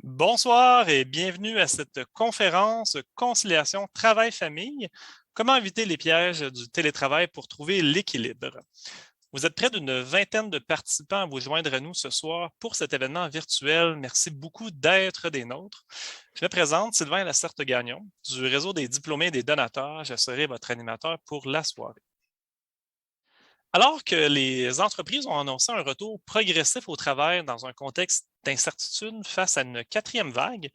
Bonsoir et bienvenue à cette conférence Conciliation travail-famille. Comment éviter les pièges du télétravail pour trouver l'équilibre? Vous êtes près d'une vingtaine de participants à vous joindre à nous ce soir pour cet événement virtuel. Merci beaucoup d'être des nôtres. Je me présente, Sylvain Lacerte-Gagnon, du réseau des diplômés et des donateurs. Je serai votre animateur pour la soirée. Alors que les entreprises ont annoncé un retour progressif au travail dans un contexte d'incertitude face à une quatrième vague,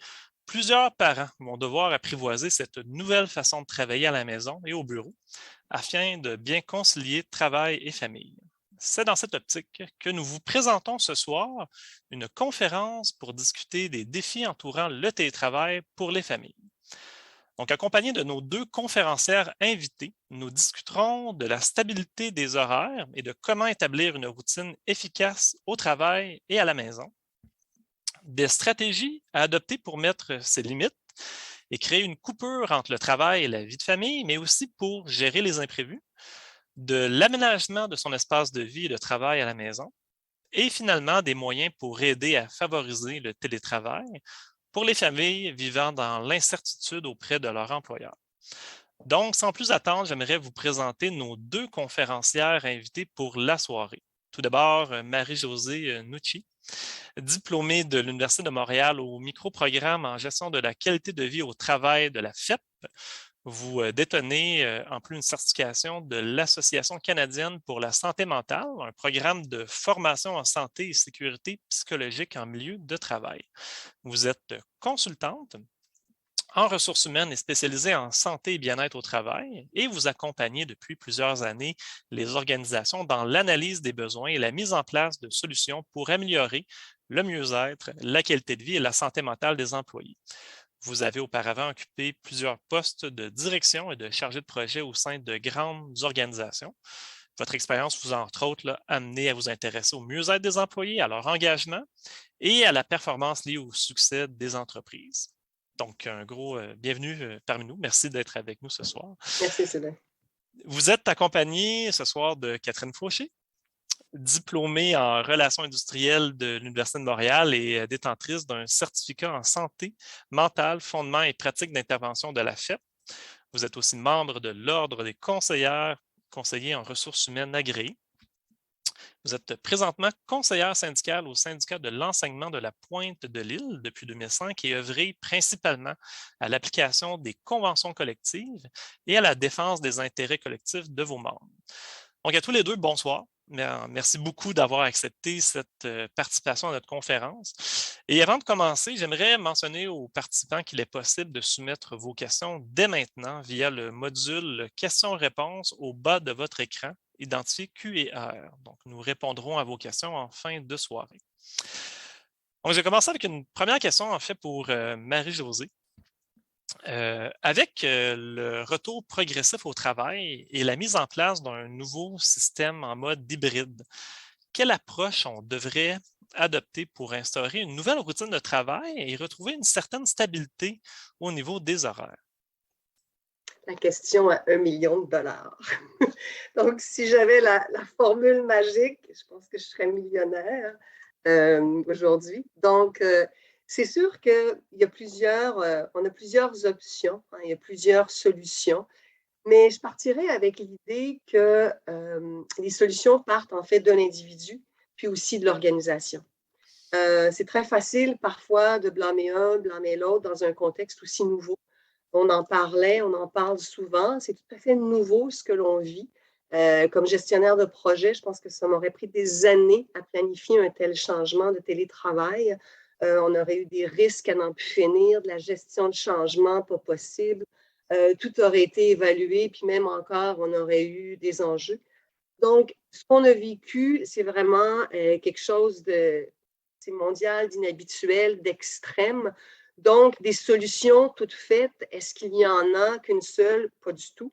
plusieurs parents vont devoir apprivoiser cette nouvelle façon de travailler à la maison et au bureau afin de bien concilier travail et famille. C'est dans cette optique que nous vous présentons ce soir une conférence pour discuter des défis entourant le télétravail pour les familles. Donc, accompagnés de nos deux conférencières invitées, nous discuterons de la stabilité des horaires et de comment établir une routine efficace au travail et à la maison, des stratégies à adopter pour mettre ses limites et créer une coupure entre le travail et la vie de famille, mais aussi pour gérer les imprévus, de l'aménagement de son espace de vie et de travail à la maison, et finalement des moyens pour aider à favoriser le télétravail pour les familles vivant dans l'incertitude auprès de leur employeur. Donc, sans plus attendre, j'aimerais vous présenter nos deux conférencières invitées pour la soirée. Tout d'abord, Marie-Josée Nucci, diplômée de l'Université de Montréal au microprogramme en gestion de la qualité de vie au travail de la FEP. Vous détenez en plus une certification de l'Association canadienne pour la santé mentale, un programme de formation en santé et sécurité psychologique en milieu de travail. Vous êtes consultante en ressources humaines et spécialisée en santé et bien-être au travail, et vous accompagnez depuis plusieurs années les organisations dans l'analyse des besoins et la mise en place de solutions pour améliorer le mieux-être, la qualité de vie et la santé mentale des employés. Vous avez auparavant occupé plusieurs postes de direction et de chargé de projet au sein de grandes organisations. Votre expérience vous a, entre autres, amené à vous intéresser au mieux-être des employés, à leur engagement et à la performance liée au succès des entreprises. Donc, un gros bienvenue parmi nous. Merci d'être avec nous ce soir. Merci, Sylvain. Vous êtes accompagné ce soir de Catherine Fauché, diplômée en relations industrielles de l'Université de Montréal et détentrice d'un certificat en santé mentale, fondement et pratique d'intervention de la FEP. Vous êtes aussi membre de l'Ordre des conseillers en ressources humaines agréés. Vous êtes présentement conseillère syndicale au syndicat de l'enseignement de la Pointe de l'Île depuis 2005 et œuvrez principalement à l'application des conventions collectives et à la défense des intérêts collectifs de vos membres. Donc, à tous les deux, bonsoir. Merci beaucoup d'avoir accepté cette participation à notre conférence. Et avant de commencer, j'aimerais mentionner aux participants qu'il est possible de soumettre vos questions dès maintenant via le module questions-réponses au bas de votre écran, identifié Q&R. Donc, nous répondrons à vos questions en fin de soirée. Donc, je vais commencer avec une première question, en fait, pour Marie-Josée. Avec le retour progressif au travail et la mise en place d'un nouveau système en mode hybride, quelle approche on devrait adopter pour instaurer une nouvelle routine de travail et retrouver une certaine stabilité au niveau des horaires? La question à 1 million de dollars. Donc, si j'avais la formule magique, je pense que je serais millionnaire aujourd'hui. Donc, c'est sûr qu'il y a on a plusieurs options, hein, il y a plusieurs solutions, mais je partirais avec l'idée que les solutions partent en fait de l'individu, puis aussi de l'organisation. C'est très facile parfois de blâmer un, blâmer l'autre dans un contexte aussi nouveau. On en parlait, on en parle souvent. C'est tout à fait nouveau ce que l'on vit. Comme gestionnaire de projet, je pense que ça m'aurait pris des années à planifier un tel changement de télétravail. On aurait eu des risques à n'en plus finir, de la gestion de changement pas possible. Tout aurait été évalué, puis même encore, on aurait eu des enjeux. Donc, ce qu'on a vécu, c'est vraiment quelque chose de mondial, d'inhabituel, d'extrême. Donc, des solutions toutes faites, est-ce qu'il y en a qu'une seule? Pas du tout.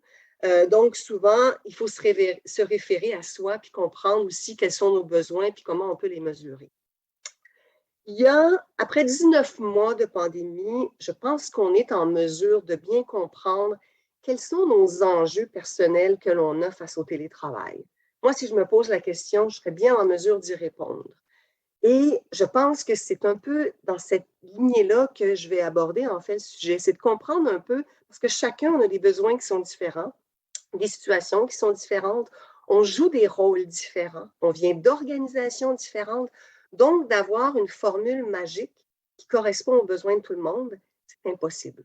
Donc, souvent, il faut se référer à soi puis comprendre aussi quels sont nos besoins puis comment on peut les mesurer. Après 19 mois de pandémie, je pense qu'on est en mesure de bien comprendre quels sont nos enjeux personnels que l'on a face au télétravail. Moi, si je me pose la question, je serais bien en mesure d'y répondre. Et je pense que c'est un peu dans cette lignée-là que je vais aborder en fait le sujet. C'est de comprendre un peu, parce que chacun on a des besoins qui sont différents, des situations qui sont différentes, on joue des rôles différents, on vient d'organisations différentes. Donc, d'avoir une formule magique qui correspond aux besoins de tout le monde, c'est impossible.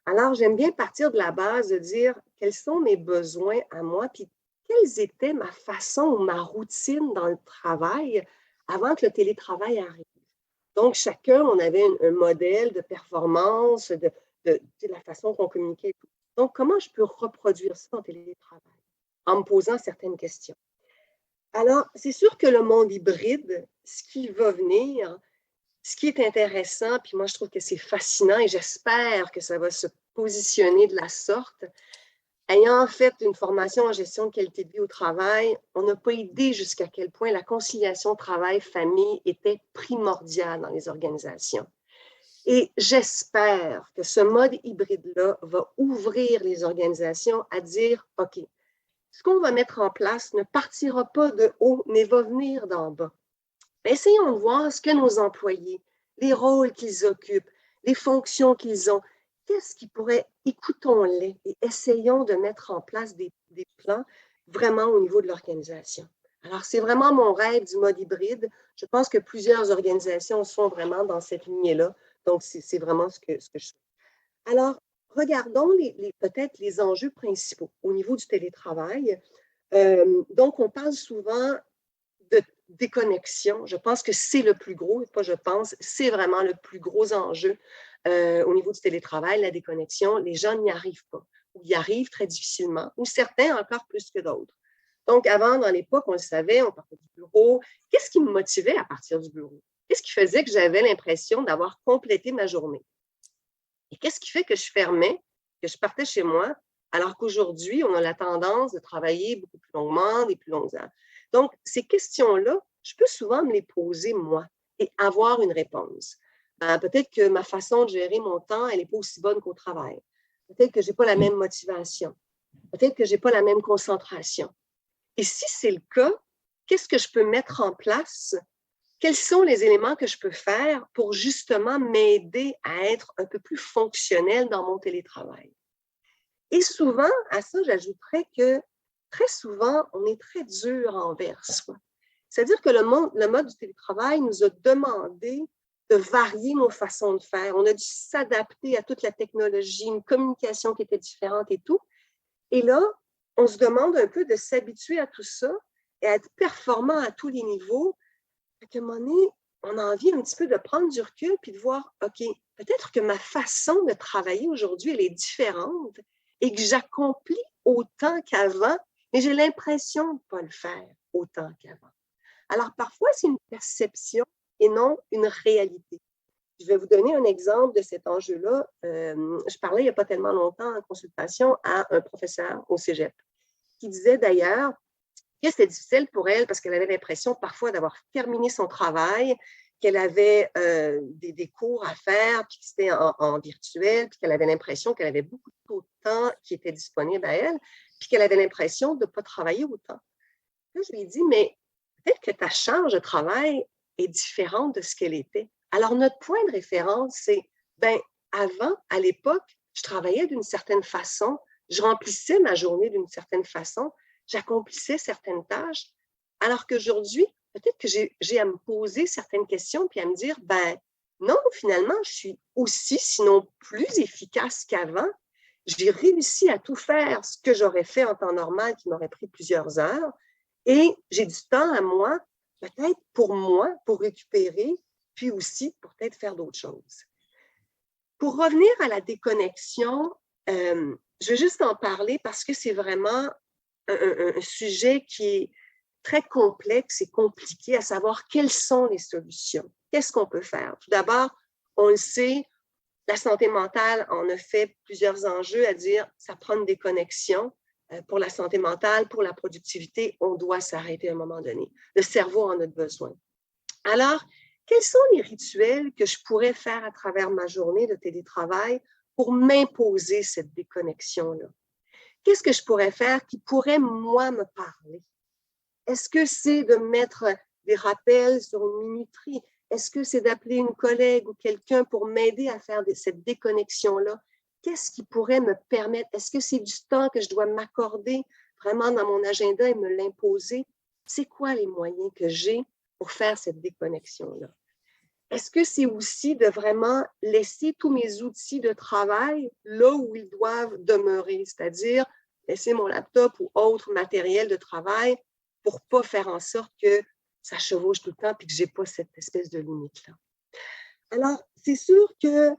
Alors, j'aime bien partir de la base de dire quels sont mes besoins à moi, puis quelle était ma façon ou ma routine dans le travail avant que le télétravail arrive. Donc, chacun, on avait un modèle de performance, de la façon qu'on communiquait. Et tout. Donc, comment je peux reproduire ça en télétravail? En me posant certaines questions. Alors, c'est sûr que le monde hybride, ce qui va venir, ce qui est intéressant, puis moi, je trouve que c'est fascinant et j'espère que ça va se positionner de la sorte. Ayant fait une formation en gestion de qualité de vie au travail, on n'a pas idée jusqu'à quel point la conciliation travail-famille était primordiale dans les organisations. Et j'espère que ce mode hybride-là va ouvrir les organisations à dire, OK, ce qu'on va mettre en place ne partira pas de haut, mais va venir d'en bas. Essayons de voir ce que nos employés, les rôles qu'ils occupent, les fonctions qu'ils ont, qu'est-ce qui pourrait, écoutons-les et essayons de mettre en place des plans vraiment au niveau de l'organisation. Alors, c'est vraiment mon rêve du mode hybride. Je pense que plusieurs organisations sont vraiment dans cette lignée-là. Donc, c'est vraiment ce que je souhaite. Alors, regardons peut-être les enjeux principaux au niveau du télétravail. Donc, on parle souvent de déconnexion. Je pense que c'est le plus gros, pas je pense, c'est vraiment le plus gros enjeu au niveau du télétravail, la déconnexion. Les gens n'y arrivent pas, ou y arrivent très difficilement, ou certains encore plus que d'autres. Donc, avant, dans l'époque, on le savait, on partait du bureau. Qu'est-ce qui me motivait à partir du bureau? Qu'est-ce qui faisait que j'avais l'impression d'avoir complété ma journée? Et qu'est-ce qui fait que je fermais, que je partais chez moi, alors qu'aujourd'hui, on a la tendance de travailler beaucoup plus longuement, des plus longues heures. Donc, ces questions-là, je peux souvent me les poser moi et avoir une réponse. Peut-être que ma façon de gérer mon temps, elle n'est pas aussi bonne qu'au travail. Peut-être que je n'ai pas la même motivation. Peut-être que je n'ai pas la même concentration. Et si c'est le cas, qu'est-ce que je peux mettre en place? Quels sont les éléments que je peux faire pour justement m'aider à être un peu plus fonctionnel dans mon télétravail? Et souvent, à ça, j'ajouterais que très souvent, on est très dur envers soi. C'est-à-dire que le mode du télétravail nous a demandé de varier nos façons de faire. On a dû s'adapter à toute la technologie, une communication qui était différente et tout. Et là, on se demande un peu de s'habituer à tout ça et à être performant à tous les niveaux. À un moment donné, on a envie un petit peu de prendre du recul puis de voir, OK, peut-être que ma façon de travailler aujourd'hui, elle est différente et que j'accomplis autant qu'avant, mais j'ai l'impression de ne pas le faire autant qu'avant. Alors, parfois, c'est une perception et non une réalité. Je vais vous donner un exemple de cet enjeu-là. Je parlais il n'y a pas tellement longtemps en consultation à un professeur au cégep qui disait d'ailleurs que c'était difficile pour elle parce qu'elle avait l'impression parfois d'avoir terminé son travail, qu'elle avait des cours à faire, puis que c'était en virtuel, puis qu'elle avait l'impression qu'elle avait beaucoup de temps qui était disponible à elle, puis qu'elle avait l'impression de ne pas travailler autant. Là, je lui ai dit, mais peut-être que ta charge de travail est différente de ce qu'elle était. Alors, notre point de référence, c'est, ben, avant, à l'époque, je travaillais d'une certaine façon, je remplissais ma journée d'une certaine façon, j'accomplissais certaines tâches, alors qu'aujourd'hui, peut-être que j'ai à me poser certaines questions puis à me dire, ben, non, finalement, je suis aussi, sinon plus efficace qu'avant. J'ai réussi à tout faire ce que j'aurais fait en temps normal qui m'aurait pris plusieurs heures. Et j'ai du temps à moi, peut-être pour moi, pour récupérer, puis aussi pour peut-être faire d'autres choses. Pour revenir à la déconnexion, je vais juste en parler parce que c'est vraiment un sujet qui est très complexe et compliqué, à savoir quelles sont les solutions. Qu'est-ce qu'on peut faire? Tout d'abord, on le sait, la santé mentale en a fait plusieurs enjeux à dire ça prend une déconnexion. Pour la santé mentale, pour la productivité, on doit s'arrêter à un moment donné. Le cerveau en a besoin. Alors, quels sont les rituels que je pourrais faire à travers ma journée de télétravail pour m'imposer cette déconnexion-là? Qu'est-ce que je pourrais faire qui pourrait, moi, me parler? Est-ce que c'est de mettre des rappels sur une minuterie? Est-ce que c'est d'appeler une collègue ou quelqu'un pour m'aider à faire cette déconnexion-là? Qu'est-ce qui pourrait me permettre? Est-ce que c'est du temps que je dois m'accorder vraiment dans mon agenda et me l'imposer? C'est quoi les moyens que j'ai pour faire cette déconnexion-là? Est-ce que c'est aussi de vraiment laisser tous mes outils de travail là où ils doivent demeurer, c'est-à-dire laisser mon laptop ou autre matériel de travail pour ne pas faire en sorte que ça chevauche tout le temps et que je n'ai pas cette espèce de limite-là. Alors, c'est sûr qu'il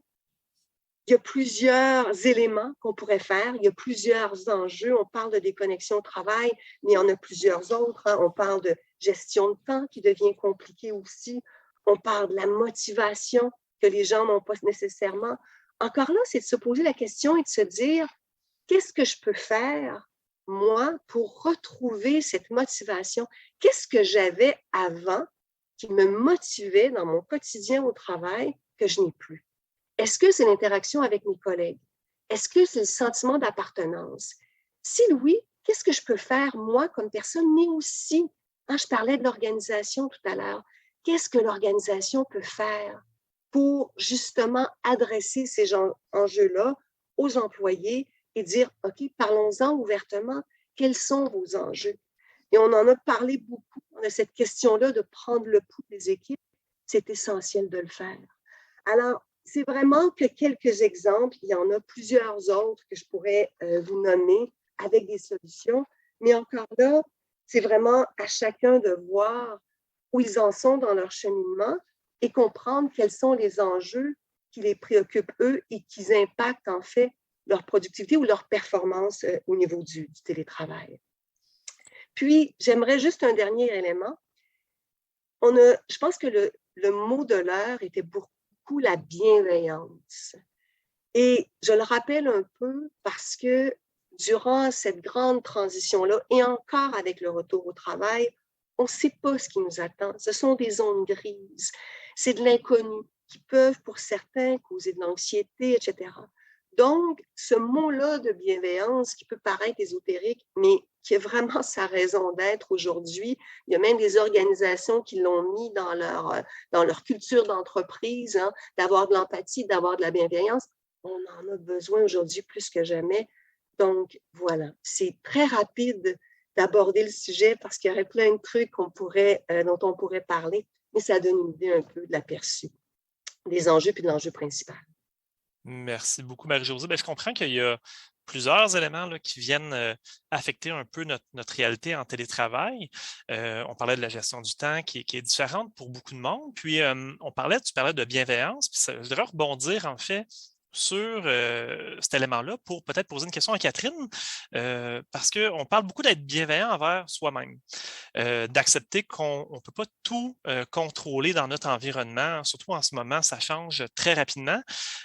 y a plusieurs éléments qu'on pourrait faire, il y a plusieurs enjeux. On parle de déconnexion au travail, mais il y en a plusieurs autres. Hein. On parle de gestion de temps qui devient compliquée aussi. On parle de la motivation que les gens n'ont pas nécessairement. Encore là, c'est de se poser la question et de se dire, qu'est-ce que je peux faire, moi, pour retrouver cette motivation? Qu'est-ce que j'avais avant qui me motivait dans mon quotidien au travail que je n'ai plus? Est-ce que c'est l'interaction avec mes collègues? Est-ce que c'est le sentiment d'appartenance? Si oui, qu'est-ce que je peux faire, moi, comme personne, mais aussi, hein, je parlais de l'organisation tout à l'heure, qu'est-ce que l'organisation peut faire pour justement adresser ces enjeux-là aux employés et dire, OK, parlons-en ouvertement, quels sont vos enjeux? Et on en a parlé beaucoup, on a cette question-là de prendre le pouls des équipes, c'est essentiel de le faire. Alors, c'est vraiment que quelques exemples, il y en a plusieurs autres que je pourrais vous nommer avec des solutions, mais encore là, c'est vraiment à chacun de voir où ils en sont dans leur cheminement et comprendre quels sont les enjeux qui les préoccupent eux et qui impactent en fait leur productivité ou leur performance au niveau du télétravail. Puis, j'aimerais juste un dernier élément. Je pense que le mot de l'heure était beaucoup la bienveillance. Et je le rappelle un peu parce que durant cette grande transition-là, et encore avec le retour au travail, on ne sait pas ce qui nous attend. Ce sont des zones grises. C'est de l'inconnu qui peuvent, pour certains, causer de l'anxiété, etc. Donc, ce mot-là de bienveillance qui peut paraître ésotérique, mais qui a vraiment sa raison d'être aujourd'hui. Il y a même des organisations qui l'ont mis dans leur culture d'entreprise, hein, d'avoir de l'empathie, d'avoir de la bienveillance. On en a besoin aujourd'hui plus que jamais. Donc, voilà, c'est très rapide d'aborder le sujet parce qu'il y aurait plein de trucs dont on pourrait parler, mais ça donne une idée un peu de l'aperçu des enjeux et de l'enjeu principal. Merci beaucoup, Marie-Josée. Je comprends qu'il y a plusieurs éléments là, qui viennent affecter un peu notre réalité en télétravail. On parlait de la gestion du temps qui est différente pour beaucoup de monde. Puis, tu parlais de bienveillance. Puis je voudrais rebondir, en fait, sur cet élément-là pour peut-être poser une question à Catherine, parce qu'on parle beaucoup d'être bienveillant envers soi-même, d'accepter qu'on ne peut pas tout contrôler dans notre environnement, surtout en ce moment, ça change très rapidement,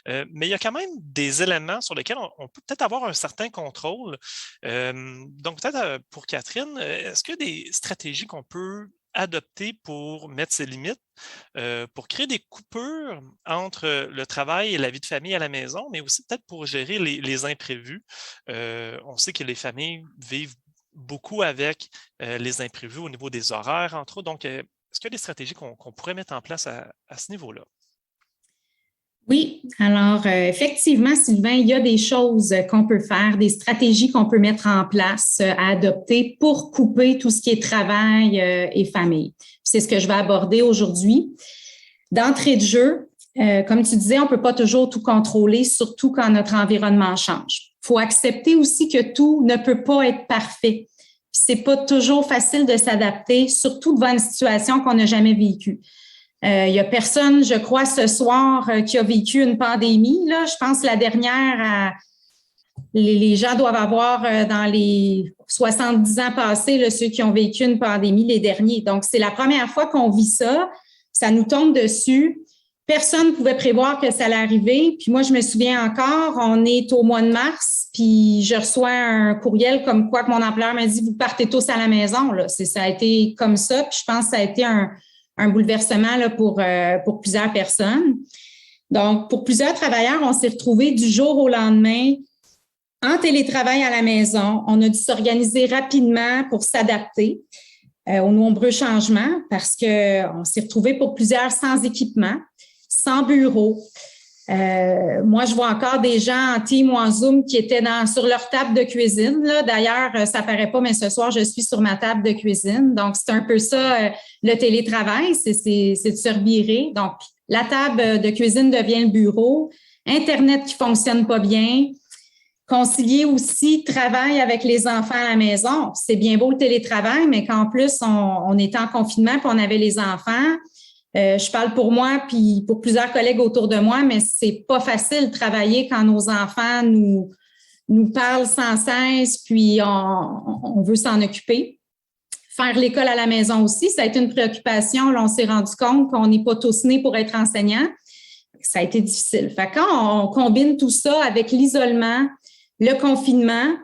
mais il y a quand même des éléments sur lesquels on peut peut-être avoir un certain contrôle. Donc peut-être pour Catherine, est-ce qu'il y a des stratégies qu'on peut adopter pour mettre ses limites, pour créer des coupures entre le travail et la vie de famille à la maison, mais aussi peut-être pour gérer les imprévus. On sait que les familles vivent beaucoup avec les imprévus au niveau des horaires, entre autres. Donc, est-ce qu'il y a des stratégies qu'on pourrait mettre en place à ce niveau-là? Oui, alors effectivement, Sylvain, il y a des choses qu'on peut faire, des stratégies qu'on peut mettre en place, à adopter pour couper tout ce qui est travail et famille. C'est ce que je vais aborder aujourd'hui. D'entrée de jeu, comme tu disais, on ne peut pas toujours tout contrôler, surtout quand notre environnement change. Il faut accepter aussi que tout ne peut pas être parfait. Ce n'est pas toujours facile de s'adapter, surtout devant une situation qu'on n'a jamais vécue. Il n'y a personne, je crois, ce soir qui a vécu une pandémie. Là. Je pense que la dernière, les gens doivent avoir dans les 70 ans passés, là, ceux qui ont vécu une pandémie, les derniers. Donc, c'est la première fois qu'on vit ça. Ça nous tombe dessus. Personne ne pouvait prévoir que ça allait arriver. Puis moi, je me souviens encore, on est au mois de mars, puis je reçois un courriel comme quoi que mon employeur m'a dit « Vous partez tous à la maison. » Là. Ça a été comme ça. Puis je pense que ça a été un bouleversement là, pour plusieurs personnes. Donc, pour plusieurs travailleurs, on s'est retrouvés du jour au lendemain en télétravail à la maison. On a dû s'organiser rapidement pour s'adapter. aux nombreux changements parce qu'on s'est retrouvés pour plusieurs sans équipement, sans bureau. Moi, je vois encore des gens en Team ou en Zoom qui étaient sur leur table de cuisine. Là. D'ailleurs, ça paraît pas, mais ce soir, je suis sur ma table de cuisine. Donc, c'est un peu ça, le télétravail, c'est de se revirer. Donc, la table de cuisine devient le bureau. Internet qui fonctionne pas bien. Concilier aussi travail avec les enfants à la maison. C'est bien beau le télétravail, mais qu'en plus, on était en confinement puis on avait les enfants. Je parle pour moi puis pour plusieurs collègues autour de moi, mais c'est pas facile de travailler quand nos enfants nous parlent sans cesse puis on veut s'en occuper. Faire l'école à la maison aussi, ça a été une préoccupation. Là, on s'est rendu compte qu'on n'est pas tous nés pour être enseignants. Ça a été difficile. Fait que quand on combine tout ça avec l'isolement, le confinement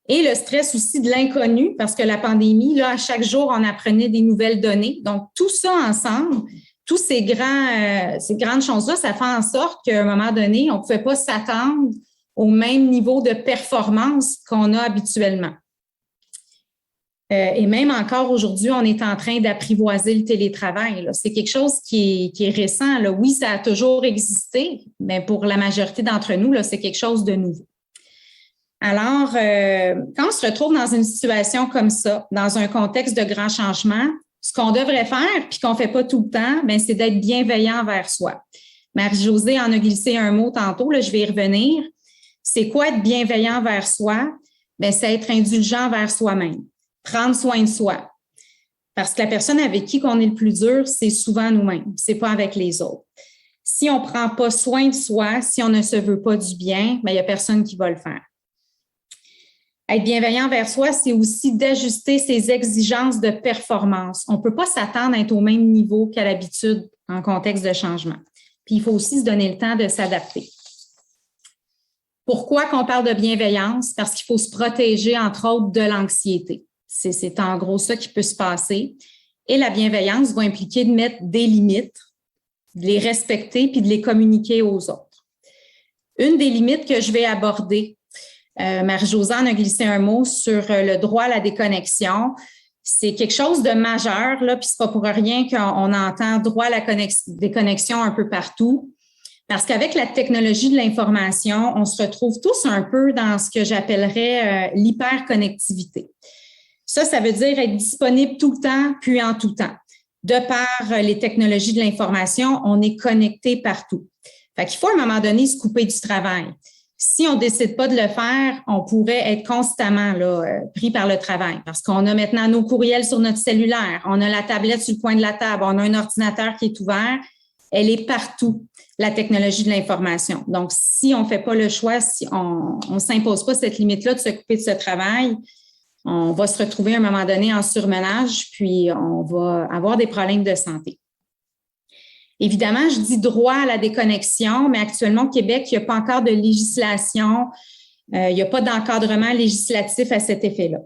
et le stress aussi de l'inconnu, parce que la pandémie, là, à chaque jour, on apprenait des nouvelles données. Donc, tout ça ensemble, tous ces grandes choses-là, ça fait en sorte qu'à un moment donné, on ne pouvait pas s'attendre au même niveau de performance qu'on a habituellement. Et même encore aujourd'hui, on est en train d'apprivoiser le télétravail. Là. C'est quelque chose qui est récent. Là. Oui, ça a toujours existé, mais pour la majorité d'entre nous, là, c'est quelque chose de nouveau. Alors, quand on se retrouve dans une situation comme ça, dans un contexte de grand changement, ce qu'on devrait faire, puis qu'on ne fait pas tout le temps, bien, c'est d'être bienveillant envers soi. Marie-Josée en a glissé un mot tantôt, là, je vais y revenir. C'est quoi être bienveillant envers soi? Bien, c'est être indulgent envers soi-même, prendre soin de soi. Parce que la personne avec qui on est le plus dur, c'est souvent nous-mêmes, c'est pas avec les autres. Si on ne prend pas soin de soi, si on ne se veut pas du bien, bien, il n'y a personne qui va le faire. Être bienveillant envers soi, c'est aussi d'ajuster ses exigences de performance. On ne peut pas s'attendre à être au même niveau qu'à l'habitude en contexte de changement. Puis, il faut aussi se donner le temps de s'adapter. Pourquoi qu'on parle de bienveillance? Parce qu'il faut se protéger, entre autres, de l'anxiété. C'est en gros ça qui peut se passer. Et la bienveillance va impliquer de mettre des limites, de les respecter puis de les communiquer aux autres. Une des limites que je vais aborder, Marie-Josée en a glissé un mot sur le droit à la déconnexion. C'est quelque chose de majeur, là, puis c'est pas pour rien qu'on entend droit à la déconnexion un peu partout. Parce qu'avec la technologie de l'information, on se retrouve tous un peu dans ce que j'appellerais l'hyperconnectivité. Ça veut dire être disponible tout le temps, puis en tout temps. De par les technologies de l'information, on est connecté partout. Fait qu'il faut à un moment donné se couper du travail. Si on ne décide pas de le faire, on pourrait être constamment là, pris par le travail parce qu'on a maintenant nos courriels sur notre cellulaire, on a la tablette sur le coin de la table, on a un ordinateur qui est ouvert. Elle est partout, la technologie de l'information. Donc, si on ne fait pas le choix, si on ne s'impose pas cette limite-là de se couper de ce travail, on va se retrouver à un moment donné en surmenage, puis on va avoir des problèmes de santé. Évidemment, je dis droit à la déconnexion, mais actuellement, au Québec, il n'y a pas encore de législation, il n'y a pas d'encadrement législatif à cet effet-là.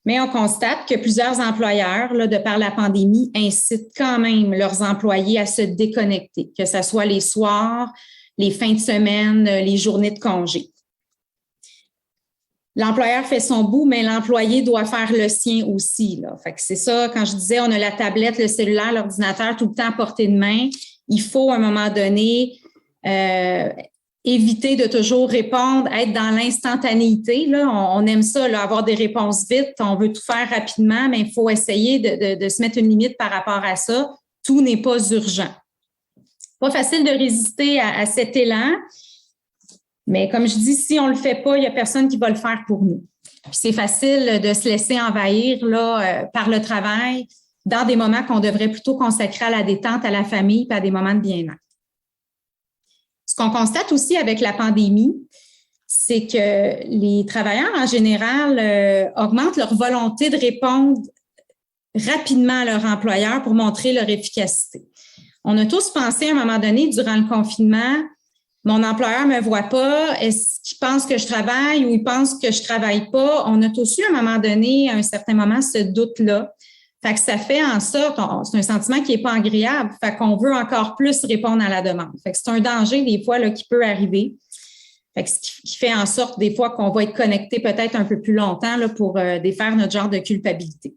Mais on constate que plusieurs employeurs, là, de par la pandémie, incitent quand même leurs employés à se déconnecter, que ce soit les soirs, les fins de semaine, les journées de congé. L'employeur fait son bout, mais l'employé doit faire le sien aussi, là. Fait que c'est ça, quand je disais, on a la tablette, le cellulaire, l'ordinateur tout le temps à portée de main. Il faut, à un moment donné, éviter de toujours répondre, être dans l'instantanéité. Là. On aime ça, là, avoir des réponses vite. On veut tout faire rapidement, mais il faut essayer de se mettre une limite par rapport à ça. Tout n'est pas urgent. Pas facile de résister à cet élan, mais comme je dis, si on ne le fait pas, il n'y a personne qui va le faire pour nous. Puis c'est facile de se laisser envahir là, par le travail dans des moments qu'on devrait plutôt consacrer à la détente, à la famille et à des moments de bien-être. Ce qu'on constate aussi avec la pandémie, c'est que les travailleurs en général augmentent leur volonté de répondre rapidement à leur employeur pour montrer leur efficacité. On a tous pensé à un moment donné, durant le confinement, mon employeur ne me voit pas, est-ce qu'il pense que je travaille ou il pense que je ne travaille pas? On a tous eu à un moment donné, à un certain moment, ce doute-là. Fait que ça fait en sorte, c'est un sentiment qui n'est pas agréable, fait qu'on veut encore plus répondre à la demande. Fait que c'est un danger des fois là, qui peut arriver. Fait que ce qui fait en sorte des fois qu'on va être connecté peut-être un peu plus longtemps là, pour défaire notre genre de culpabilité.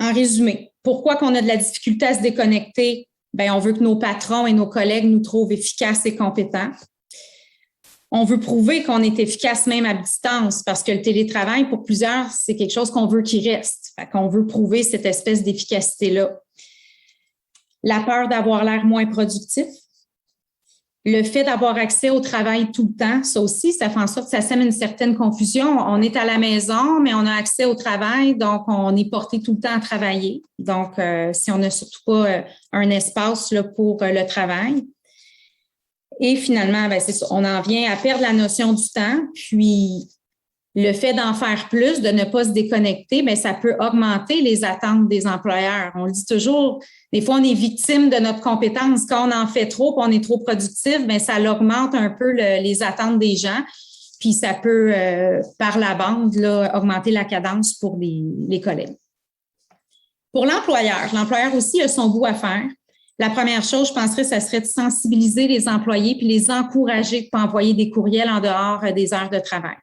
En résumé, pourquoi qu'on a de la difficulté à se déconnecter? Bien, on veut que nos patrons et nos collègues nous trouvent efficaces et compétents. On veut prouver qu'on est efficace même à distance parce que le télétravail, pour plusieurs, c'est quelque chose qu'on veut qu'il reste. Fait qu'on veut prouver cette espèce d'efficacité-là. La peur d'avoir l'air moins productif. Le fait d'avoir accès au travail tout le temps, ça aussi, ça fait en sorte que ça sème une certaine confusion. On est à la maison, mais on a accès au travail, donc on est porté tout le temps à travailler. Donc, si on n'a surtout pas un espace là, pour le travail. Et finalement, ben, c'est ça, on en vient à perdre la notion du temps, puis le fait d'en faire plus, de ne pas se déconnecter, bien, ça peut augmenter les attentes des employeurs. On le dit toujours, des fois, on est victime de notre compétence. Quand on en fait trop, puis on est trop productif, bien, ça augmente un peu les attentes des gens. Puis ça peut, par la bande, là, augmenter la cadence pour les collègues. Pour l'employeur aussi a son bout à faire. La première chose, je penserais, ça serait de sensibiliser les employés puis les encourager pour envoyer des courriels en dehors des heures de travail.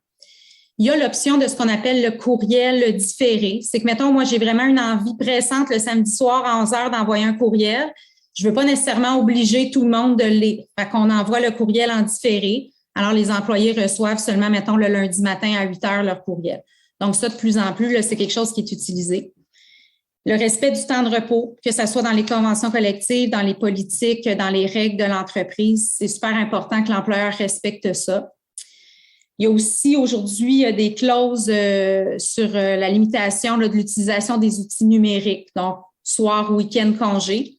Il y a l'option de ce qu'on appelle le courriel différé. C'est que, mettons, moi, j'ai vraiment une envie pressante le samedi soir à 11 heures d'envoyer un courriel. Je ne veux pas nécessairement obliger tout le monde de le lire. Fait qu'on envoie le courriel en différé. Alors, les employés reçoivent seulement, mettons, le lundi matin à 8 heures leur courriel. Donc, ça, de plus en plus, là, c'est quelque chose qui est utilisé. Le respect du temps de repos, que ce soit dans les conventions collectives, dans les politiques, dans les règles de l'entreprise, c'est super important que l'employeur respecte ça. Il y a aussi aujourd'hui des clauses sur la limitation là, de l'utilisation des outils numériques, donc soir, week-end, congé.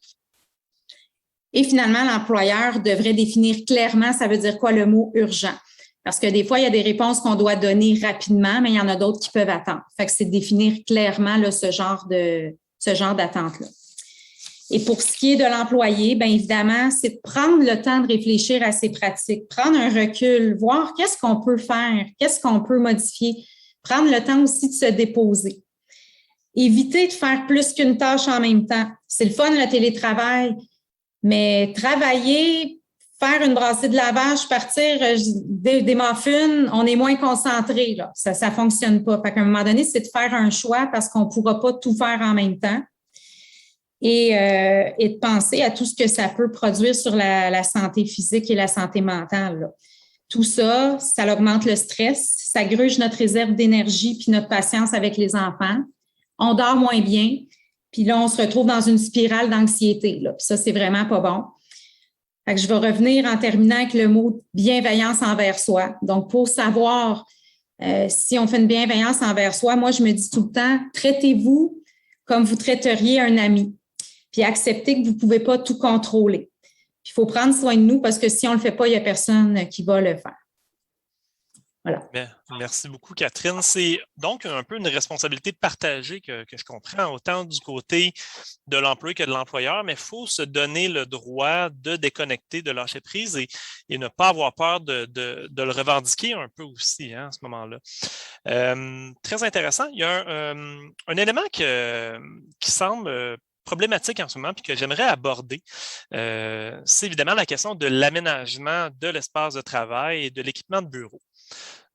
Et finalement, l'employeur devrait définir clairement, ça veut dire quoi le mot urgent. Parce que des fois, il y a des réponses qu'on doit donner rapidement, mais il y en a d'autres qui peuvent attendre. Fait que c'est de définir clairement là, ce genre d'attente-là. Et pour ce qui est de l'employé, bien évidemment, c'est de prendre le temps de réfléchir à ses pratiques, prendre un recul, voir qu'est-ce qu'on peut faire, qu'est-ce qu'on peut modifier, prendre le temps aussi de se déposer. Éviter de faire plus qu'une tâche en même temps. C'est le fun, le télétravail, mais travailler, faire une brassée de lavage, partir des muffins, on est moins concentré, là. Ça ne fonctionne pas. Fait qu'à un moment donné, c'est de faire un choix parce qu'on ne pourra pas tout faire en même temps. Et de penser à tout ce que ça peut produire sur la santé physique et la santé mentale, là. Tout ça, ça augmente le stress, ça gruge notre réserve d'énergie puis notre patience avec les enfants. On dort moins bien, puis là, on se retrouve dans une spirale d'anxiété, là. Puis ça, c'est vraiment pas bon. Fait que je vais revenir en terminant avec le mot bienveillance envers soi. Donc, pour savoir si on fait une bienveillance envers soi, moi, je me dis tout le temps, traitez-vous comme vous traiteriez un ami. Puis accepter que vous ne pouvez pas tout contrôler. Puis il faut prendre soin de nous parce que si on ne le fait pas, il n'y a personne qui va le faire. Voilà. Bien, merci beaucoup, Catherine. C'est donc un peu une responsabilité partagée que je comprends, autant du côté de l'employé que de l'employeur, mais il faut se donner le droit de déconnecter, de lâcher prise et ne pas avoir peur de le revendiquer un peu aussi à ce moment-là. Très intéressant. Il y a un élément qui semble problématique en ce moment, puis que j'aimerais aborder, c'est évidemment la question de l'aménagement de l'espace de travail et de l'équipement de bureau.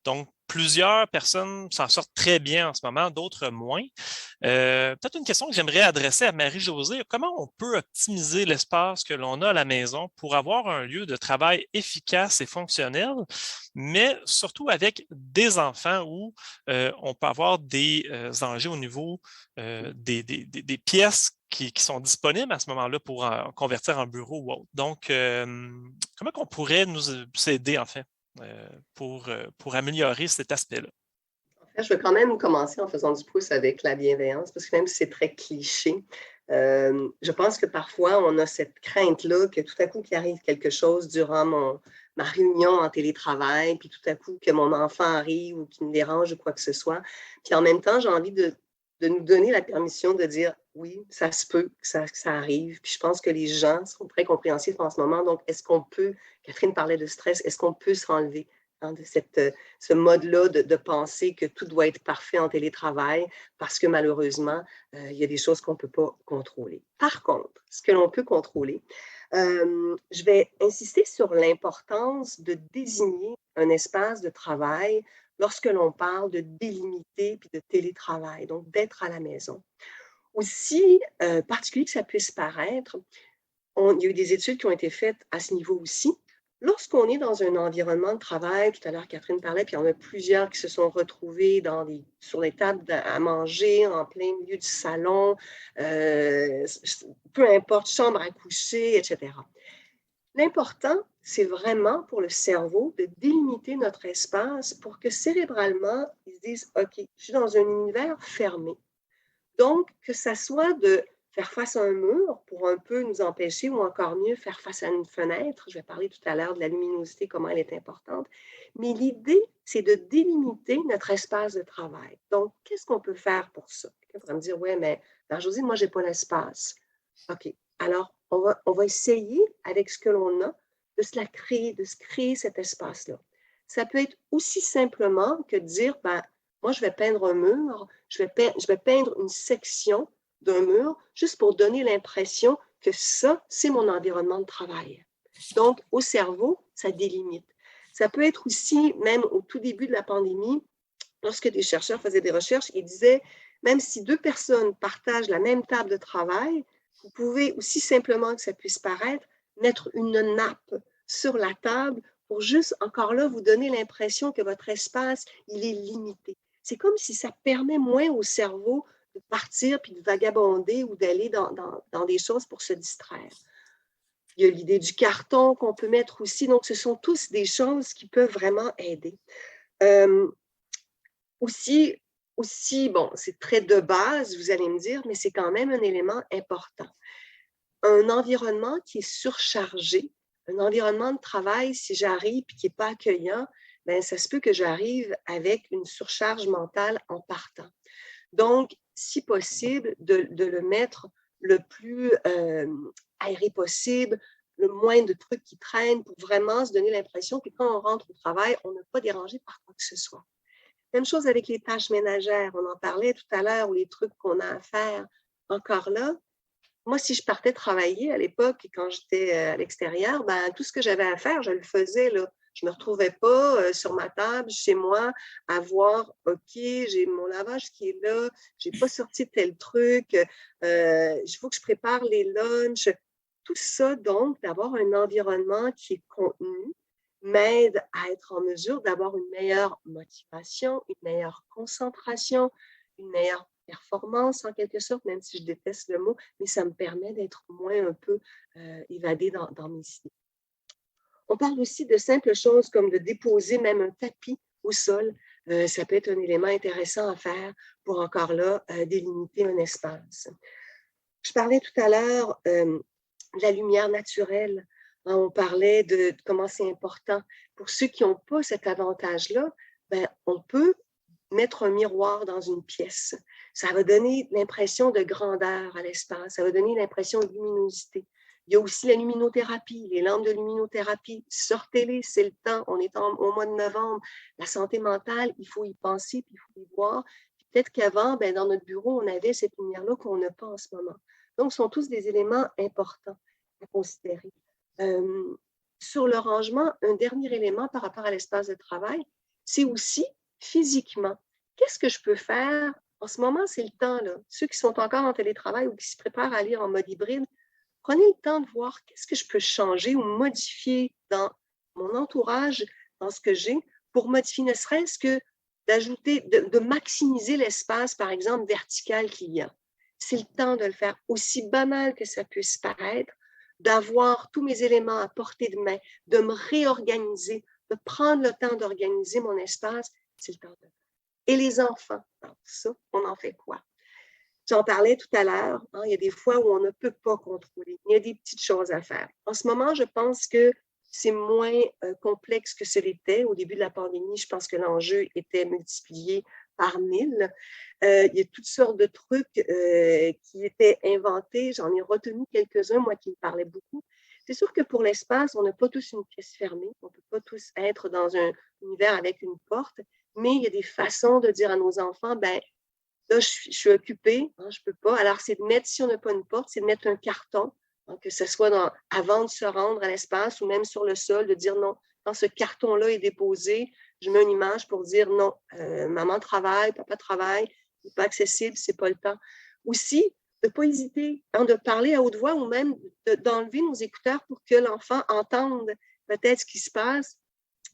Donc, plusieurs personnes s'en sortent très bien en ce moment, d'autres moins. Peut-être une question que j'aimerais adresser à Marie-Josée. Comment on peut optimiser l'espace que l'on a à la maison pour avoir un lieu de travail efficace et fonctionnel, mais surtout avec des enfants où on peut avoir des enjeux au niveau des pièces qui sont disponibles à ce moment-là pour convertir en bureau ou autre. Donc, comment on pourrait nous aider, en fait, pour améliorer cet aspect-là? En fait, je vais quand même commencer en faisant du pouce avec la bienveillance, parce que même si c'est très cliché, je pense que parfois, on a cette crainte-là que tout à coup, qu'il arrive quelque chose durant ma réunion en télétravail, puis tout à coup, que mon enfant arrive ou qu'il me dérange ou quoi que ce soit. Puis en même temps, j'ai envie de nous donner la permission de dire oui, ça se peut que ça arrive. Puis je pense que les gens sont très compréhensifs en ce moment. Donc, est-ce qu'on peut, Catherine parlait de stress, est-ce qu'on peut se renlever de ce mode-là de penser que tout doit être parfait en télétravail parce que malheureusement, il y a des choses qu'on ne peut pas contrôler. Par contre, ce que l'on peut contrôler, je vais insister sur l'importance de désigner un espace de travail lorsque l'on parle de délimiter puis de télétravail, donc d'être à la maison. Aussi particulier que ça puisse paraître, il y a eu des études qui ont été faites à ce niveau aussi. Lorsqu'on est dans un environnement de travail, tout à l'heure Catherine parlait, puis il y en a plusieurs qui se sont retrouvés sur les tables à manger, en plein milieu du salon, peu importe, chambre à coucher, etc. L'important, c'est vraiment pour le cerveau de délimiter notre espace pour que cérébralement, ils se disent « OK, je suis dans un univers fermé ». Donc, que ça soit de faire face à un mur pour un peu nous empêcher, ou encore mieux, faire face à une fenêtre. Je vais parler tout à l'heure de la luminosité, comment elle est importante. Mais l'idée, c'est de délimiter notre espace de travail. Donc, qu'est-ce qu'on peut faire pour ça? Quelqu'un pourrait me dire, ouais, mais Marie-Josée, moi, je n'ai pas l'espace. OK. Alors, on va essayer, avec ce que l'on a, de se créer cet espace-là. Ça peut être aussi simplement que de dire, ben, moi, je vais peindre un mur, je vais peindre une section d'un mur, juste pour donner l'impression que ça, c'est mon environnement de travail. Donc, au cerveau, ça délimite. Ça peut être aussi, même au tout début de la pandémie, lorsque des chercheurs faisaient des recherches, ils disaient, même si 2 personnes partagent la même table de travail, vous pouvez, aussi simplement que ça puisse paraître, mettre une nappe sur la table pour juste, encore là, vous donner l'impression que votre espace, il est limité. C'est comme si ça permet moins au cerveau de partir puis de vagabonder ou d'aller dans des choses pour se distraire. Il y a l'idée du carton qu'on peut mettre aussi. Donc, ce sont tous des choses qui peuvent vraiment aider. Aussi, bon, c'est très de base, vous allez me dire, mais c'est quand même un élément important. Un environnement qui est surchargé, un environnement de travail, si j'arrive et qui n'est pas accueillant, bien, ça se peut que j'arrive avec une surcharge mentale en partant. Donc, si possible, de le mettre le plus aéré possible, le moins de trucs qui traînent pour vraiment se donner l'impression que quand on rentre au travail, on n'est pas dérangé par quoi que ce soit. Même chose avec les tâches ménagères. On en parlait tout à l'heure, ou les trucs qu'on a à faire. Encore là, moi, si je partais travailler à l'époque, quand j'étais à l'extérieur, ben, tout ce que j'avais à faire, je le faisais, là. Je ne me retrouvais pas sur ma table, chez moi, à voir, OK, j'ai mon lavage qui est là, je n'ai pas sorti tel truc, il faut que je prépare les lunchs. Tout ça, donc, d'avoir un environnement qui est contenu, m'aide à être en mesure d'avoir une meilleure motivation, une meilleure concentration, une meilleure performance en quelque sorte, même si je déteste le mot, mais ça me permet d'être moins un peu évadée dans mes idées. On parle aussi de simples choses comme de déposer même un tapis au sol. Ça peut être un élément intéressant à faire pour encore là délimiter un espace. Je parlais tout à l'heure de la lumière naturelle. On parlait de comment c'est important. Pour ceux qui n'ont pas cet avantage-là, ben, on peut mettre un miroir dans une pièce. Ça va donner l'impression de grandeur à l'espace, ça va donner l'impression de luminosité. Il y a aussi la luminothérapie, les lampes de luminothérapie. Sortez-les, c'est le temps. On est au mois de novembre. La santé mentale, il faut y penser, puis il faut y voir. Peut-être qu'avant, ben, dans notre bureau, on avait cette lumière-là qu'on n'a pas en ce moment. Donc, ce sont tous des éléments importants à considérer. Sur le rangement, un dernier élément par rapport à l'espace de travail, c'est aussi physiquement. Qu'est-ce que je peux faire? En ce moment, c'est le temps, là. Ceux qui sont encore en télétravail ou qui se préparent à aller en mode hybride, prenez le temps de voir qu'est-ce que je peux changer ou modifier dans mon entourage, dans ce que j'ai, pour modifier ne serait-ce que d'ajouter, de maximiser l'espace, par exemple, vertical qu'il y a. C'est le temps de le faire, aussi banal que ça puisse paraître, d'avoir tous mes éléments à portée de main, de me réorganiser, de prendre le temps d'organiser mon espace, c'est le temps de le faire. Et les enfants, alors ça, on en fait quoi? J'en parlais tout à l'heure, hein, il y a des fois où on ne peut pas contrôler. Il y a des petites choses à faire. En ce moment, je pense que c'est moins complexe que ce l'était. Au début de la pandémie, je pense que l'enjeu était multiplié par 1000. Il y a toutes sortes de trucs qui étaient inventés. J'en ai retenu quelques-uns, moi, qui me parlaient beaucoup. C'est sûr que pour l'espace, on n'a pas tous une pièce fermée. On ne peut pas tous être dans un univers avec une porte. Mais il y a des façons de dire à nos enfants, ben là, je suis occupée, hein, je ne peux pas. Alors, c'est de mettre, si on n'a pas une porte, c'est de mettre un carton, hein, que ce soit avant de se rendre à l'espace ou même sur le sol, de dire non. Quand ce carton-là est déposé, je mets une image pour dire non, maman travaille, papa travaille, il n'est pas accessible, ce n'est pas le temps. Aussi, de ne pas hésiter, hein, de parler à haute voix ou même d'enlever nos écouteurs pour que l'enfant entende peut-être ce qui se passe,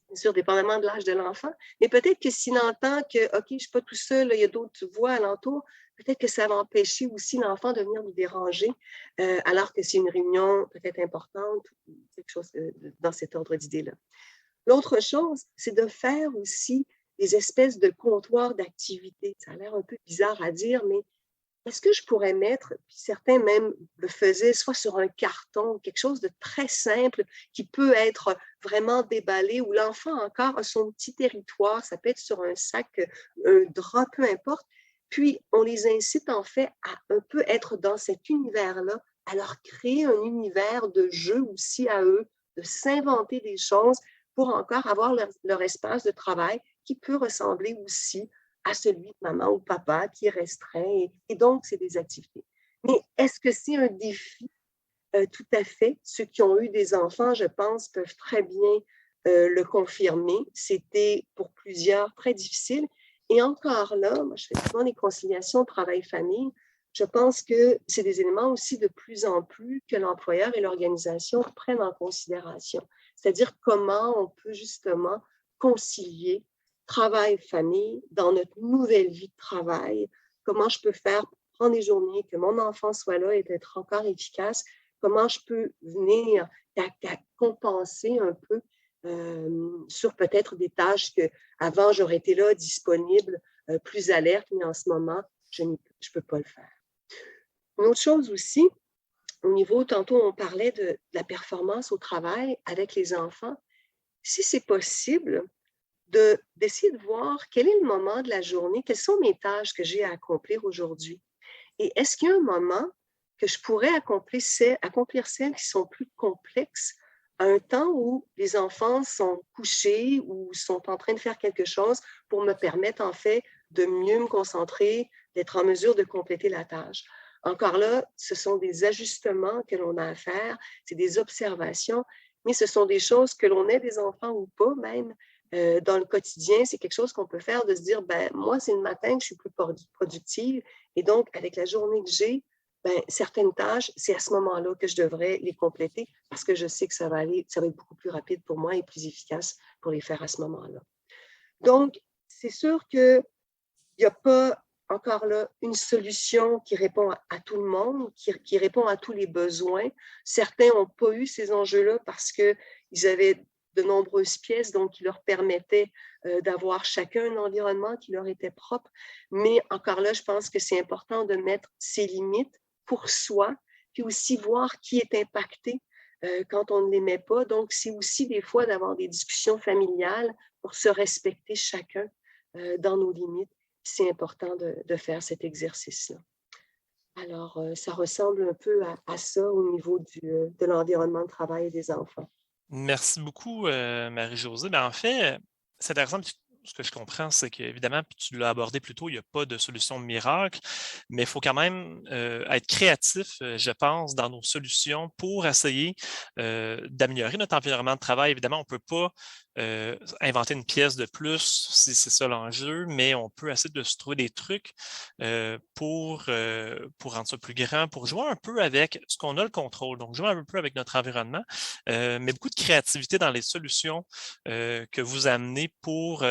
bien sûr, dépendamment de l'âge de l'enfant, mais peut-être que s'il entend que, OK, je ne suis pas tout seul, là, il y a d'autres voix alentour, peut-être que ça va empêcher aussi l'enfant de venir nous déranger, alors que c'est une réunion peut-être importante ou quelque chose dans cet ordre d'idée-là. L'autre chose, c'est de faire aussi des espèces de comptoirs d'activités. Ça a l'air un peu bizarre à dire, mais est-ce que je pourrais mettre, puis certains même le faisaient, soit sur un carton, quelque chose de très simple qui peut être vraiment déballé, où l'enfant encore a son petit territoire, ça peut être sur un sac, un drap, peu importe. Puis, on les incite en fait à un peu être dans cet univers-là, à leur créer un univers de jeu aussi à eux, de s'inventer des choses pour encore avoir leur espace de travail qui peut ressembler aussi à celui de maman ou papa qui est restreint. Et donc, c'est des activités. Mais est-ce que c'est un défi? Tout à fait. Ceux qui ont eu des enfants, je pense, peuvent très bien le confirmer. C'était pour plusieurs très difficile. Et encore là, moi, je fais souvent des conciliations travail-famille. Je pense que c'est des éléments aussi de plus en plus que l'employeur et l'organisation prennent en considération. C'est-à-dire comment on peut justement concilier travail-famille dans notre nouvelle vie de travail. Comment je peux faire pour prendre des journées, que mon enfant soit là et d'être encore efficace. Comment je peux venir compenser un peu sur peut-être des tâches que avant j'aurais été là, disponible, plus alerte, mais en ce moment, je ne peux pas le faire. Une autre chose aussi, au niveau, tantôt on parlait de la performance au travail avec les enfants. Si c'est possible, d'essayer de voir quel est le moment de la journée, quelles sont mes tâches que j'ai à accomplir aujourd'hui. Et est-ce qu'il y a un moment que je pourrais accomplir celles qui sont plus complexes à un temps où les enfants sont couchés ou sont en train de faire quelque chose pour me permettre en fait de mieux me concentrer, d'être en mesure de compléter la tâche. Encore là, ce sont des ajustements que l'on a à faire, c'est des observations, mais ce sont des choses que l'on ait des enfants ou pas même. Dans le quotidien, c'est quelque chose qu'on peut faire de se dire, ben moi, c'est le matin que je suis plus productive et donc, avec la journée que j'ai, ben, certaines tâches, c'est à ce moment-là que je devrais les compléter parce que je sais que ça va être beaucoup plus rapide pour moi et plus efficace pour les faire à ce moment-là. Donc, c'est sûr qu'il n'y a pas encore là une solution qui répond à tout le monde, qui répond à tous les besoins. Certains n'ont pas eu ces enjeux-là parce qu'ils avaient de nombreuses pièces, donc qui leur permettaient d'avoir chacun un environnement qui leur était propre. Mais encore là, je pense que c'est important de mettre ses limites pour soi, puis aussi voir qui est impacté quand on ne les met pas. Donc, c'est aussi des fois d'avoir des discussions familiales pour se respecter chacun dans nos limites. C'est important de faire cet exercice-là. Alors, ça ressemble un peu à ça au niveau de l'environnement de travail des enfants. Merci beaucoup, Marie-Josée. En fait, c'est intéressant. Ce que je comprends, c'est qu'évidemment, tu l'as abordé plus tôt, il n'y a pas de solution miracle, mais il faut quand même être créatif, je pense, dans nos solutions pour essayer d'améliorer notre environnement de travail. Évidemment, on ne peut pas inventer une pièce de plus si c'est ça l'enjeu, mais on peut essayer de se trouver des trucs pour rendre ça plus grand, pour jouer un peu avec ce qu'on a le contrôle, donc jouer un peu avec notre environnement, mais beaucoup de créativité dans les solutions que vous amenez pour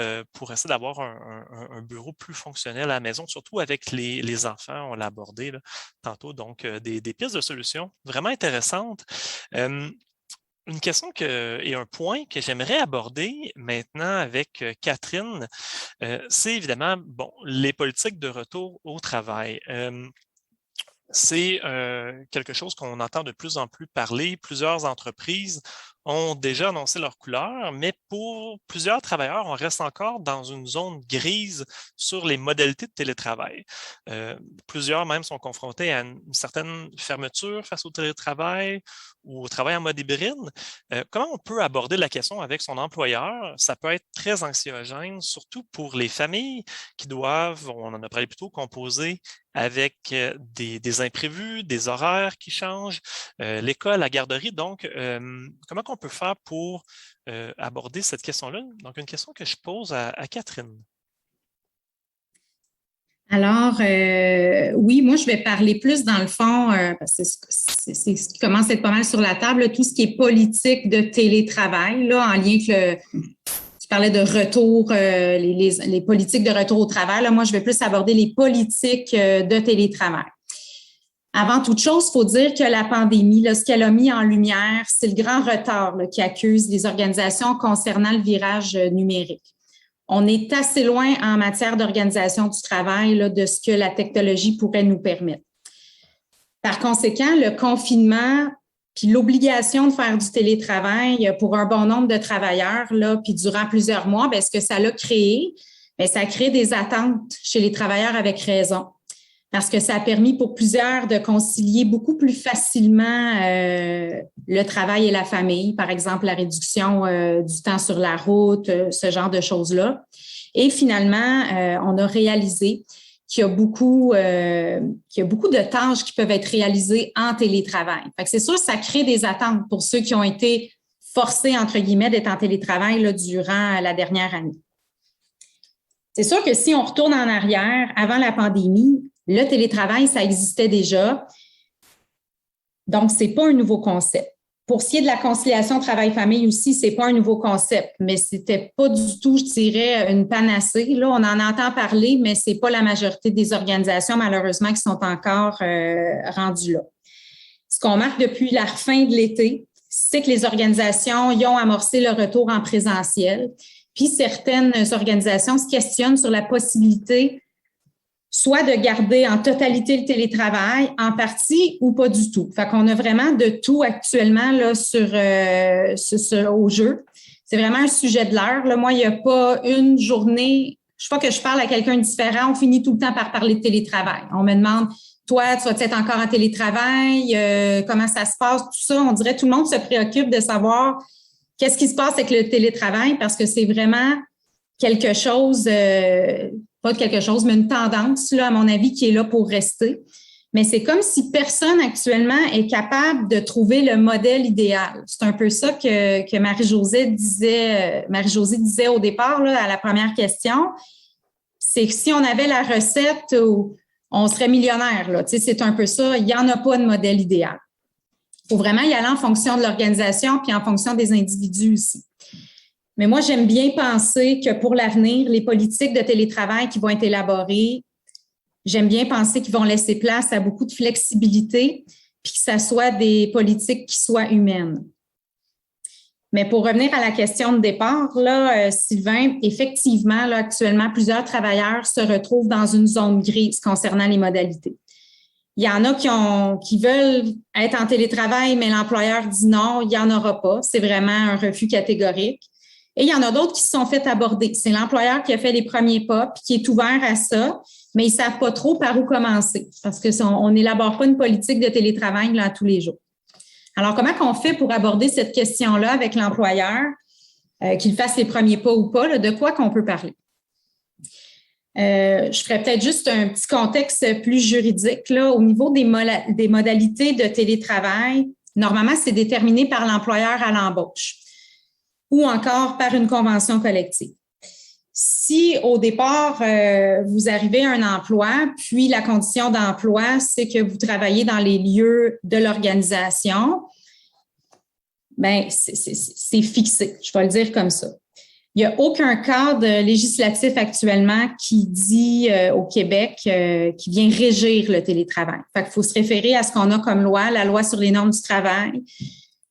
essayer d'avoir un bureau plus fonctionnel à la maison, surtout avec les enfants, on l'a abordé là, tantôt, donc des pistes de solutions vraiment intéressantes. Une question et un point que j'aimerais aborder maintenant avec Catherine, c'est évidemment les politiques de retour au travail. C'est quelque chose qu'on entend de plus en plus parler. Plusieurs entreprises ont déjà annoncé leur couleur, mais pour plusieurs travailleurs, on reste encore dans une zone grise sur les modalités de télétravail. Plusieurs même sont confrontés à une certaine fermeture face au télétravail ou au travail en mode hybride. Comment on peut aborder la question avec son employeur? Ça peut être très anxiogène, surtout pour les familles qui doivent, on en a parlé plus tôt, composer avec des imprévus, des horaires qui changent, l'école, la garderie. Donc, comment on peut faire pour aborder cette question-là? Donc, une question que je pose à Catherine. Alors, oui, moi, je vais parler plus dans le fond, parce que c'est ce qui commence à être pas mal sur la table, là, tout ce qui est politique de télétravail, là, en lien avec tu parlais de retour, les politiques de retour au travail. Là, moi, je vais plus aborder les politiques de télétravail. Avant toute chose, il faut dire que la pandémie, là, ce qu'elle a mis en lumière, c'est le grand retard là, qui accuse les organisations concernant le virage numérique. On est assez loin en matière d'organisation du travail là, de ce que la technologie pourrait nous permettre. Par conséquent, le confinement puis l'obligation de faire du télétravail pour un bon nombre de travailleurs, là, puis durant plusieurs mois, bien, ce que ça a créé, bien, ça a créé des attentes chez les travailleurs avec raison. Parce que ça a permis pour plusieurs de concilier beaucoup plus facilement le travail et la famille, par exemple la réduction du temps sur la route, ce genre de choses-là. Et finalement, on a réalisé qu'il y a beaucoup de tâches qui peuvent être réalisées en télétravail. Fait que c'est sûr, ça crée des attentes pour ceux qui ont été forcés, entre guillemets, d'être en télétravail là, durant la dernière année. C'est sûr que si on retourne en arrière, avant la pandémie, le télétravail, ça existait déjà. Donc, ce n'est pas un nouveau concept. Pour ce qui est de la conciliation travail-famille aussi, ce n'est pas un nouveau concept, mais ce n'était pas du tout, je dirais, une panacée. Là, on en entend parler, mais ce n'est pas la majorité des organisations, malheureusement, qui sont encore rendues là. Ce qu'on marque depuis la fin de l'été, c'est que les organisations y ont amorcé le retour en présentiel. Puis, certaines organisations se questionnent sur la possibilité soit de garder en totalité le télétravail, en partie ou pas du tout. Fait qu'on a vraiment de tout actuellement là, au jeu. C'est vraiment un sujet de l'heure. Là. Moi, il n'y a pas une journée, je crois que je parle à quelqu'un de différent, on finit tout le temps par parler de télétravail. On me demande, toi, tu vas être encore en télétravail, comment ça se passe, tout ça. On dirait que tout le monde se préoccupe de savoir qu'est-ce qui se passe avec le télétravail parce que c'est vraiment quelque chose... pas quelque chose, mais une tendance, là, à mon avis, qui est là pour rester. Mais c'est comme si personne actuellement est capable de trouver le modèle idéal. C'est un peu ça que Marie-Josée disait au départ, là, à la première question. C'est que si on avait la recette, on serait millionnaire. Là. Tu sais, c'est un peu ça. Il n'y en a pas de modèle idéal. Il faut vraiment y aller en fonction de l'organisation puis en fonction des individus aussi. Mais moi, j'aime bien penser que pour l'avenir, les politiques de télétravail qui vont être élaborées, j'aime bien penser qu'ils vont laisser place à beaucoup de flexibilité puis que ça soit des politiques qui soient humaines. Mais pour revenir à la question de départ, là, Sylvain, effectivement, là, actuellement, plusieurs travailleurs se retrouvent dans une zone grise concernant les modalités. Il y en a qui veulent être en télétravail, mais l'employeur dit non, il n'y en aura pas. C'est vraiment un refus catégorique. Et il y en a d'autres qui se sont fait aborder. C'est l'employeur qui a fait les premiers pas puis qui est ouvert à ça, mais ils ne savent pas trop par où commencer parce qu'on n'élabore pas une politique de télétravail là, tous les jours. Alors, comment on fait pour aborder cette question-là avec l'employeur, qu'il fasse les premiers pas ou pas, là, de quoi qu'on peut parler? Je ferais peut-être juste un petit contexte plus juridique. Là, au niveau des modalités de télétravail, normalement, c'est déterminé par l'employeur à l'embauche ou encore par une convention collective. Si au départ, vous arrivez à un emploi, puis la condition d'emploi, c'est que vous travaillez dans les lieux de l'organisation, bien, c'est fixé, je vais le dire comme ça. Il n'y a aucun cadre législatif actuellement qui dit au Québec qui vient régir le télétravail. Fait qu'il faut se référer à ce qu'on a comme loi, la loi sur les normes du travail,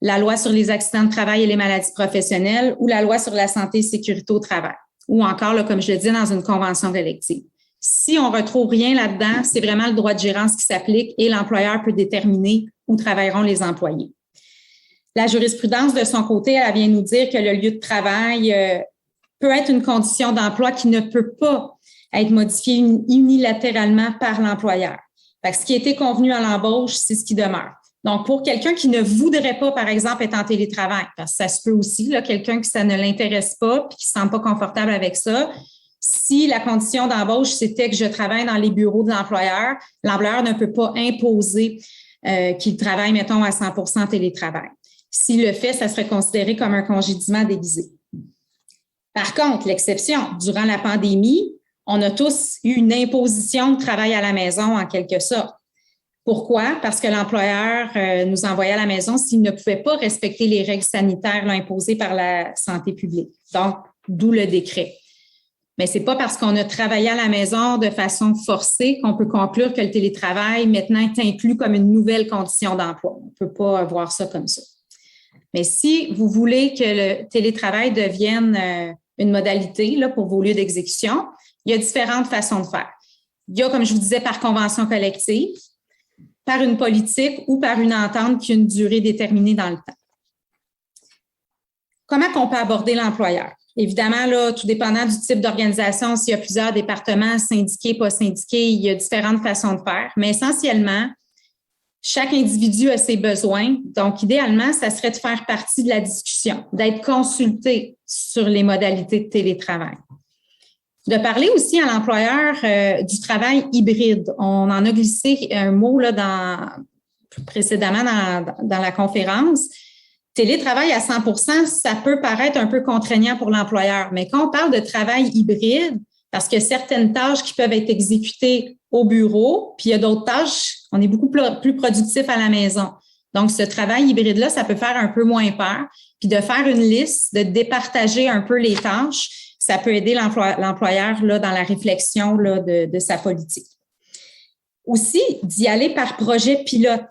la loi sur les accidents de travail et les maladies professionnelles ou la loi sur la santé et sécurité au travail, ou encore, là, comme je le dis, dans une convention collective. Si on ne retrouve rien là-dedans, c'est vraiment le droit de gérance qui s'applique et l'employeur peut déterminer où travailleront les employés. La jurisprudence, de son côté, elle vient nous dire que le lieu de travail peut être une condition d'emploi qui ne peut pas être modifiée unilatéralement par l'employeur. Fait que ce qui a été convenu à l'embauche, c'est ce qui demeure. Donc, pour quelqu'un qui ne voudrait pas, par exemple, être en télétravail, parce que ça se peut aussi, là, quelqu'un qui ça ne l'intéresse pas et qui ne se sent pas confortable avec ça, si la condition d'embauche, c'était que je travaille dans les bureaux de l'employeur ne peut pas imposer qu'il travaille, mettons, à 100% télétravail. S'il le fait, ça serait considéré comme un congédiement déguisé. Par contre, l'exception, durant la pandémie, on a tous eu une imposition de travail à la maison en quelque sorte. Pourquoi? Parce que l'employeur nous envoyait à la maison s'il ne pouvait pas respecter les règles sanitaires là, imposées par la santé publique. Donc, d'où le décret. Mais ce n'est pas parce qu'on a travaillé à la maison de façon forcée qu'on peut conclure que le télétravail maintenant est inclus comme une nouvelle condition d'emploi. On ne peut pas voir ça comme ça. Mais si vous voulez que le télétravail devienne une modalité là, pour vos lieux d'exécution, il y a différentes façons de faire. Il y a, comme je vous disais, par convention collective, par une politique ou par une entente qui a une durée déterminée dans le temps. Comment on peut aborder l'employeur? Évidemment, là, tout dépendant du type d'organisation, s'il y a plusieurs départements, syndiqués, pas syndiqués, il y a différentes façons de faire. Mais essentiellement, chaque individu a ses besoins. Donc, idéalement, ça serait de faire partie de la discussion, d'être consulté sur les modalités de télétravail. De parler aussi à l'employeur du travail hybride. On en a glissé un mot là, précédemment dans la conférence. Télétravail à 100%, ça peut paraître un peu contraignant pour l'employeur. Mais quand on parle de travail hybride, parce que certaines tâches qui peuvent être exécutées au bureau, puis il y a d'autres tâches, on est beaucoup plus productif à la maison. Donc, ce travail hybride-là, ça peut faire un peu moins peur. Puis de faire une liste, de départager un peu les tâches, ça peut aider l'employeur là, dans la réflexion là, de sa politique. Aussi, d'y aller par projet pilote.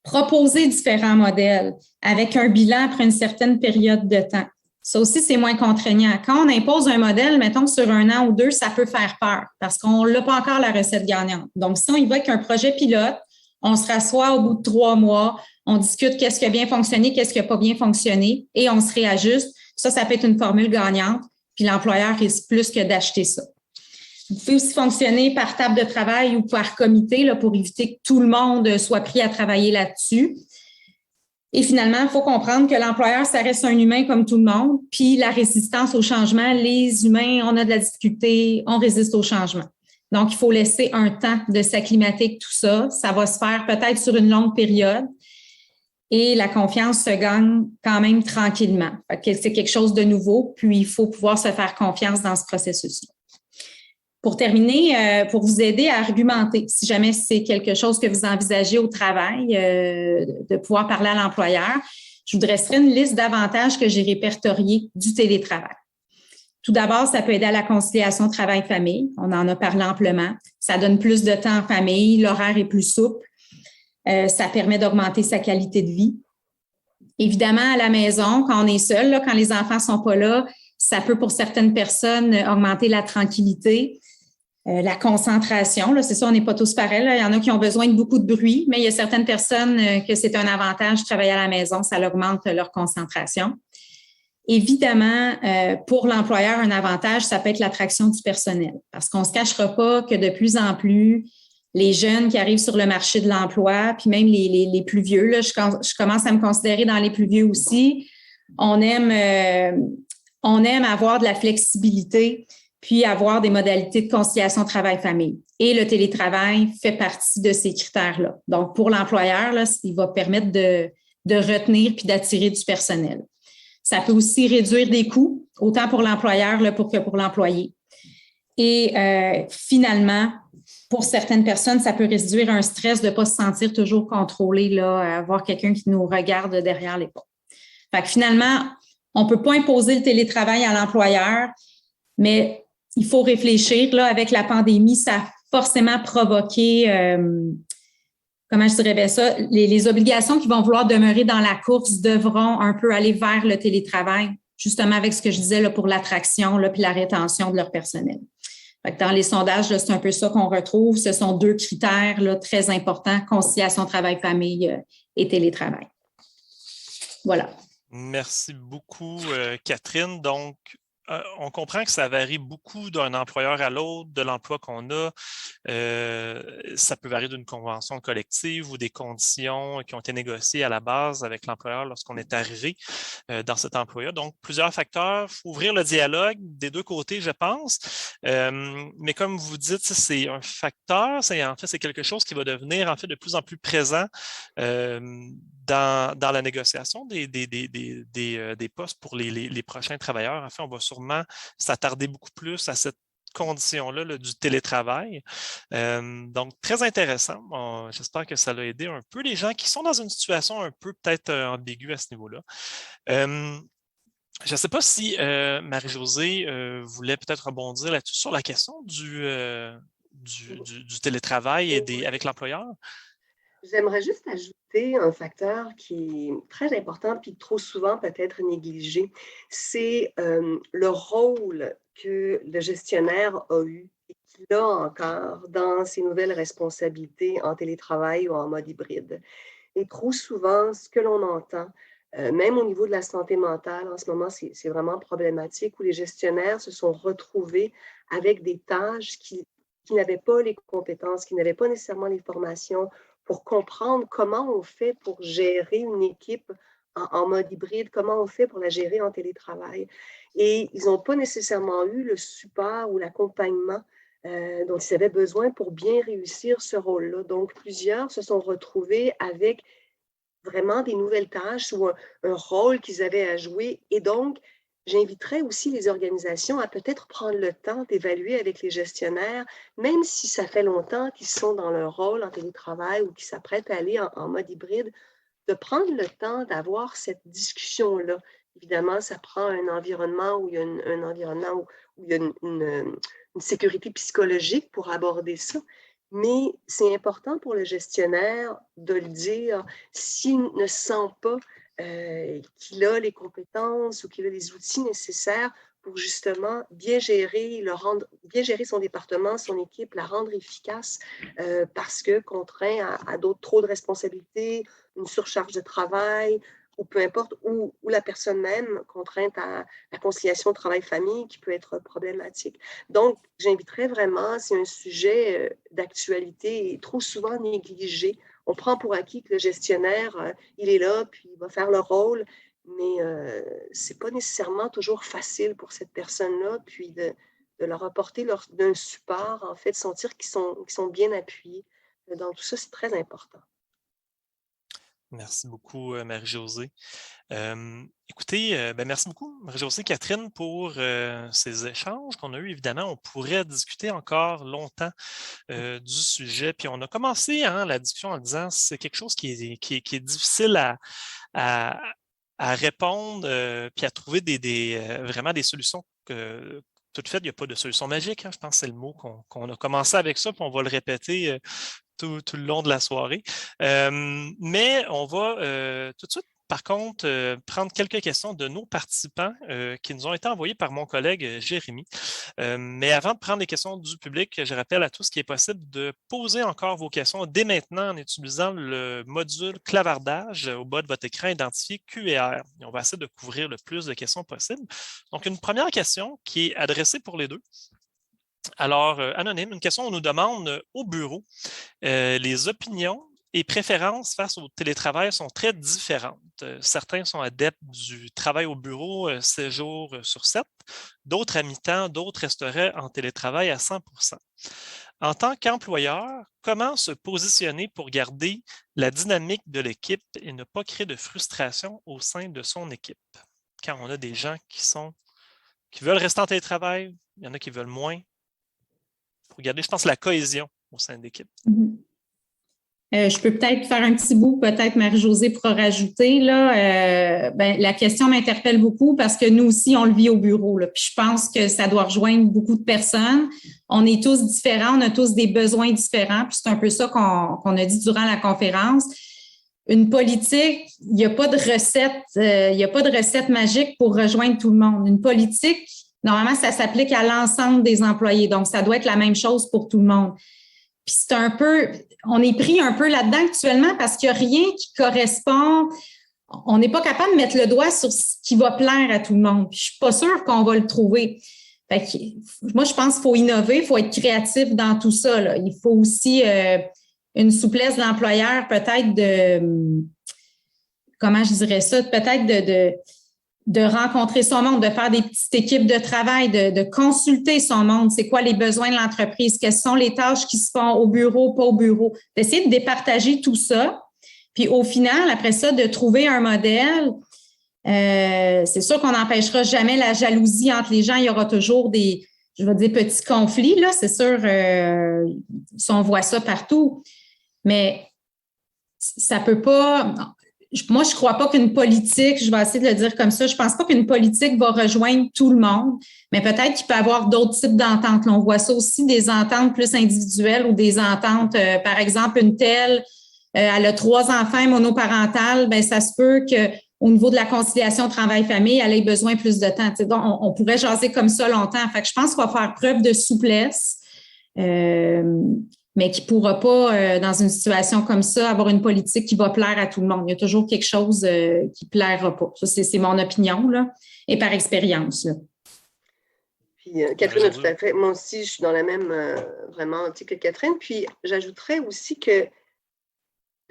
Proposer différents modèles avec un bilan après une certaine période de temps. Ça aussi, c'est moins contraignant. Quand on impose un modèle, mettons sur 1 an ou 2, ça peut faire peur parce qu'on n'a pas encore la recette gagnante. Donc, si on y va avec un projet pilote, on se rassoit au bout de 3 mois, on discute qu'est-ce qui a bien fonctionné, qu'est-ce qui n'a pas bien fonctionné et on se réajuste. Ça peut être une formule gagnante, puis l'employeur risque plus que d'acheter ça. Vous pouvez aussi fonctionner par table de travail ou par comité là, pour éviter que tout le monde soit pris à travailler là-dessus. Et finalement, il faut comprendre que l'employeur, ça reste un humain comme tout le monde, puis la résistance au changement, les humains, on a de la difficulté, on résiste au changement. Donc, il faut laisser un temps de s'acclimater avec tout ça. Ça va se faire peut-être sur une longue période. Et la confiance se gagne quand même tranquillement. C'est quelque chose de nouveau, puis il faut pouvoir se faire confiance dans ce processus-là. Pour terminer, pour vous aider à argumenter, si jamais c'est quelque chose que vous envisagez au travail, de pouvoir parler à l'employeur, je vous dresserai une liste d'avantages que j'ai répertoriés du télétravail. Tout d'abord, ça peut aider à la conciliation travail-famille. On en a parlé amplement. Ça donne plus de temps en famille, l'horaire est plus souple. Ça permet d'augmenter sa qualité de vie. Évidemment, à la maison, quand on est seul, là, quand les enfants ne sont pas là, ça peut pour certaines personnes augmenter la tranquillité, la concentration. Là, c'est ça, on n'est pas tous pareils. Là. Il y en a qui ont besoin de beaucoup de bruit, mais il y a certaines personnes que c'est un avantage de travailler à la maison, ça augmente leur concentration. Évidemment, pour l'employeur, un avantage, ça peut être l'attraction du personnel parce qu'on ne se cachera pas que de plus en plus, les jeunes qui arrivent sur le marché de l'emploi, puis même les plus vieux, là, je commence à me considérer dans les plus vieux aussi, on aime avoir de la flexibilité, puis avoir des modalités de conciliation travail-famille. Et le télétravail fait partie de ces critères-là. Donc, pour l'employeur, là, il va permettre de retenir puis d'attirer du personnel. Ça peut aussi réduire des coûts, autant pour l'employeur là, que pour l'employé. Et finalement, pour certaines personnes, ça peut réduire un stress de ne pas se sentir toujours contrôlé, là, avoir quelqu'un qui nous regarde derrière l'épaule. Fait que finalement, on ne peut pas imposer le télétravail à l'employeur, mais il faut réfléchir. Là, avec la pandémie, ça a forcément provoqué, comment je dirais bien ça, les obligations qui vont vouloir demeurer dans la course devront un peu aller vers le télétravail, justement avec ce que je disais là, pour l'attraction là, puis la rétention de leur personnel. Fait que dans les sondages, là, c'est un peu ça qu'on retrouve. Ce sont 2 critères là, très importants, conciliation travail-famille et télétravail. Voilà. Merci beaucoup, Catherine. Donc, on comprend que ça varie beaucoup d'un employeur à l'autre, de l'emploi qu'on a. Ça peut varier d'une convention collective ou des conditions qui ont été négociées à la base avec l'employeur lorsqu'on est arrivé dans cet emploi. Donc, plusieurs facteurs. Il faut ouvrir le dialogue des 2 côtés, je pense. Mais comme vous dites, c'est un facteur. C'est quelque chose qui va devenir en fait de plus en plus présent dans la négociation des postes pour les prochains travailleurs. En fait, on va sûrement s'attarder beaucoup plus à cette conditions-là là, du télétravail. Donc, très intéressant. J'espère que ça a aidé un peu les gens qui sont dans une situation un peu peut-être ambiguë à ce niveau-là. Je ne sais pas si Marie-Josée voulait peut-être rebondir là-dessus sur la question du télétravail et avec l'employeur. J'aimerais juste ajouter un facteur qui est très important puis trop souvent peut-être négligé. C'est le rôle que le gestionnaire a eu et qu'il a encore dans ses nouvelles responsabilités en télétravail ou en mode hybride. Et trop souvent, ce que l'on entend, même au niveau de la santé mentale, en ce moment, c'est vraiment problématique, où les gestionnaires se sont retrouvés avec des tâches qui n'avaient pas les compétences, qui n'avaient pas nécessairement les formations pour comprendre comment on fait pour gérer une équipe en mode hybride, comment on fait pour la gérer en télétravail. Et ils n'ont pas nécessairement eu le support ou l'accompagnement dont ils avaient besoin pour bien réussir ce rôle-là. Donc, plusieurs se sont retrouvés avec vraiment des nouvelles tâches ou un rôle qu'ils avaient à jouer. Et donc, j'inviterais aussi les organisations à peut-être prendre le temps d'évaluer avec les gestionnaires, même si ça fait longtemps qu'ils sont dans leur rôle en télétravail ou qu'ils s'apprêtent à aller en mode hybride, de prendre le temps d'avoir cette discussion-là. Évidemment, ça prend un environnement où il y a une sécurité psychologique pour aborder ça. Mais c'est important pour le gestionnaire de le dire s'il ne sent pas qu'il a les compétences ou qu'il a les outils nécessaires pour justement bien gérer son département, son équipe, la rendre efficace parce que contraint à trop de responsabilités, une surcharge de travail ou peu importe, ou la personne même contrainte à la conciliation travail-famille qui peut être problématique. Donc, j'inviterais vraiment, c'est un sujet d'actualité et trop souvent négligé. On prend pour acquis que le gestionnaire, il est là, puis il va faire le rôle, mais ce n'est pas nécessairement toujours facile pour cette personne-là, puis de leur apporter d'un support, en fait, de sentir qu'ils sont bien appuyés. Donc, tout ça, c'est très important. Merci beaucoup, Marie-Josée. Écoutez, merci beaucoup, Marie-Josée, Catherine, pour ces échanges qu'on a eus. Évidemment, on pourrait discuter encore longtemps du sujet. Puis on a commencé la discussion en disant que c'est quelque chose qui est difficile à répondre puis à trouver vraiment des solutions tout fait, il n'y a pas de solution magique. Je pense que c'est le mot qu'on a commencé avec ça, puis on va le répéter tout le long de la soirée. Mais on va tout de suite, par contre, prendre quelques questions de nos participants qui nous ont été envoyées par mon collègue Jérémy. Mais avant de prendre les questions du public, je rappelle à tous qu'il est possible de poser encore vos questions dès maintenant en utilisant le module clavardage au bas de votre écran identifié Q&R. Et on va essayer de couvrir le plus de questions possible. Donc, une première question qui est adressée pour les deux. Alors, anonyme, une question, on nous demande au bureau, les opinions et préférences face au télétravail sont très différentes. Certains sont adeptes du travail au bureau 7 jours sur 7, d'autres à mi-temps, d'autres resteraient en télétravail à 100%. En tant qu'employeur, comment se positionner pour garder la dynamique de l'équipe et ne pas créer de frustration au sein de son équipe? Quand on a des gens qui veulent rester en télétravail, il y en a qui veulent moins. Pour garder, je pense, la cohésion au sein de l'équipe. Je peux peut-être faire un petit bout, peut-être Marie-Josée pourra rajouter. Là, la question m'interpelle beaucoup parce que nous aussi, on le vit au bureau. Là. Puis je pense que ça doit rejoindre beaucoup de personnes. On est tous différents, on a tous des besoins différents. Puis c'est un peu ça qu'on a dit durant la conférence. Une politique, il n'y a pas de recette magique pour rejoindre tout le monde. Une politique, normalement, ça s'applique à l'ensemble des employés. Donc, ça doit être la même chose pour tout le monde. Puis c'est un peu, on est pris un peu là-dedans actuellement parce qu'il n'y a rien qui correspond. On n'est pas capable de mettre le doigt sur ce qui va plaire à tout le monde. Puis je ne suis pas sûre qu'on va le trouver. Fait que, moi, je pense qu'il faut innover, il faut être créatif dans tout ça. Là. Il faut aussi une souplesse de l'employeur, peut-être comment je dirais ça, peut-être de rencontrer son monde, de faire des petites équipes de travail, de consulter son monde, c'est quoi les besoins de l'entreprise, quelles sont les tâches qui se font au bureau, pas au bureau, d'essayer de départager tout ça, puis au final, après ça, de trouver un modèle. C'est sûr qu'on n'empêchera jamais la jalousie entre les gens, il y aura toujours des je vais dire, petits conflits, là, c'est sûr, si on voit ça partout, mais ça peut pas... Moi, je ne crois pas qu'une politique, je vais essayer de le dire comme ça, je ne pense pas qu'une politique va rejoindre tout le monde, mais peut-être qu'il peut y avoir d'autres types d'ententes. On voit ça aussi, des ententes plus individuelles ou des ententes, par exemple, une telle, elle a 3 enfants monoparentales, bien, ça se peut qu'au niveau de la conciliation travail-famille, elle ait besoin plus de temps. Donc, on pourrait jaser comme ça longtemps. Fait que je pense qu'il va faire preuve de souplesse. Mais qui ne pourra pas, dans une situation comme ça, avoir une politique qui va plaire à tout le monde. Il y a toujours quelque chose qui ne plaira pas. Ça, c'est mon opinion, là, et par expérience. Là. Puis, Catherine a tout à fait. Moi aussi, je suis dans la même vraiment optique que Catherine. Puis, j'ajouterais aussi que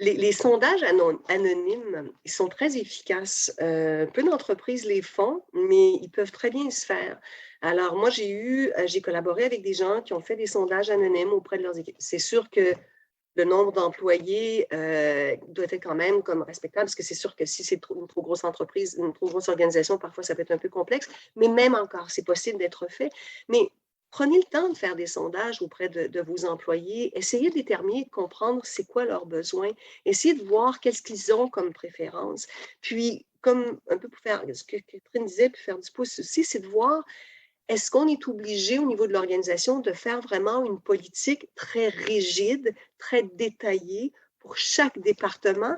les sondages anonymes, ils sont très efficaces. Peu d'entreprises les font, mais ils peuvent très bien se faire. Alors, moi, j'ai collaboré avec des gens qui ont fait des sondages anonymes auprès de leurs équipes. C'est sûr que le nombre d'employés doit être quand même comme respectable, parce que c'est sûr que si c'est une trop grosse entreprise, une trop grosse organisation, parfois ça peut être un peu complexe, mais même encore, c'est possible d'être fait. Mais prenez le temps de faire des sondages auprès de vos employés. Essayez de déterminer, de comprendre c'est quoi leurs besoins. Essayez de voir qu'est-ce qu'ils ont comme préférence. Puis, comme un peu pour faire ce que Catherine disait, puis faire du pouce aussi, c'est de voir est-ce qu'on est obligé au niveau de l'organisation de faire vraiment une politique très rigide, très détaillée pour chaque département,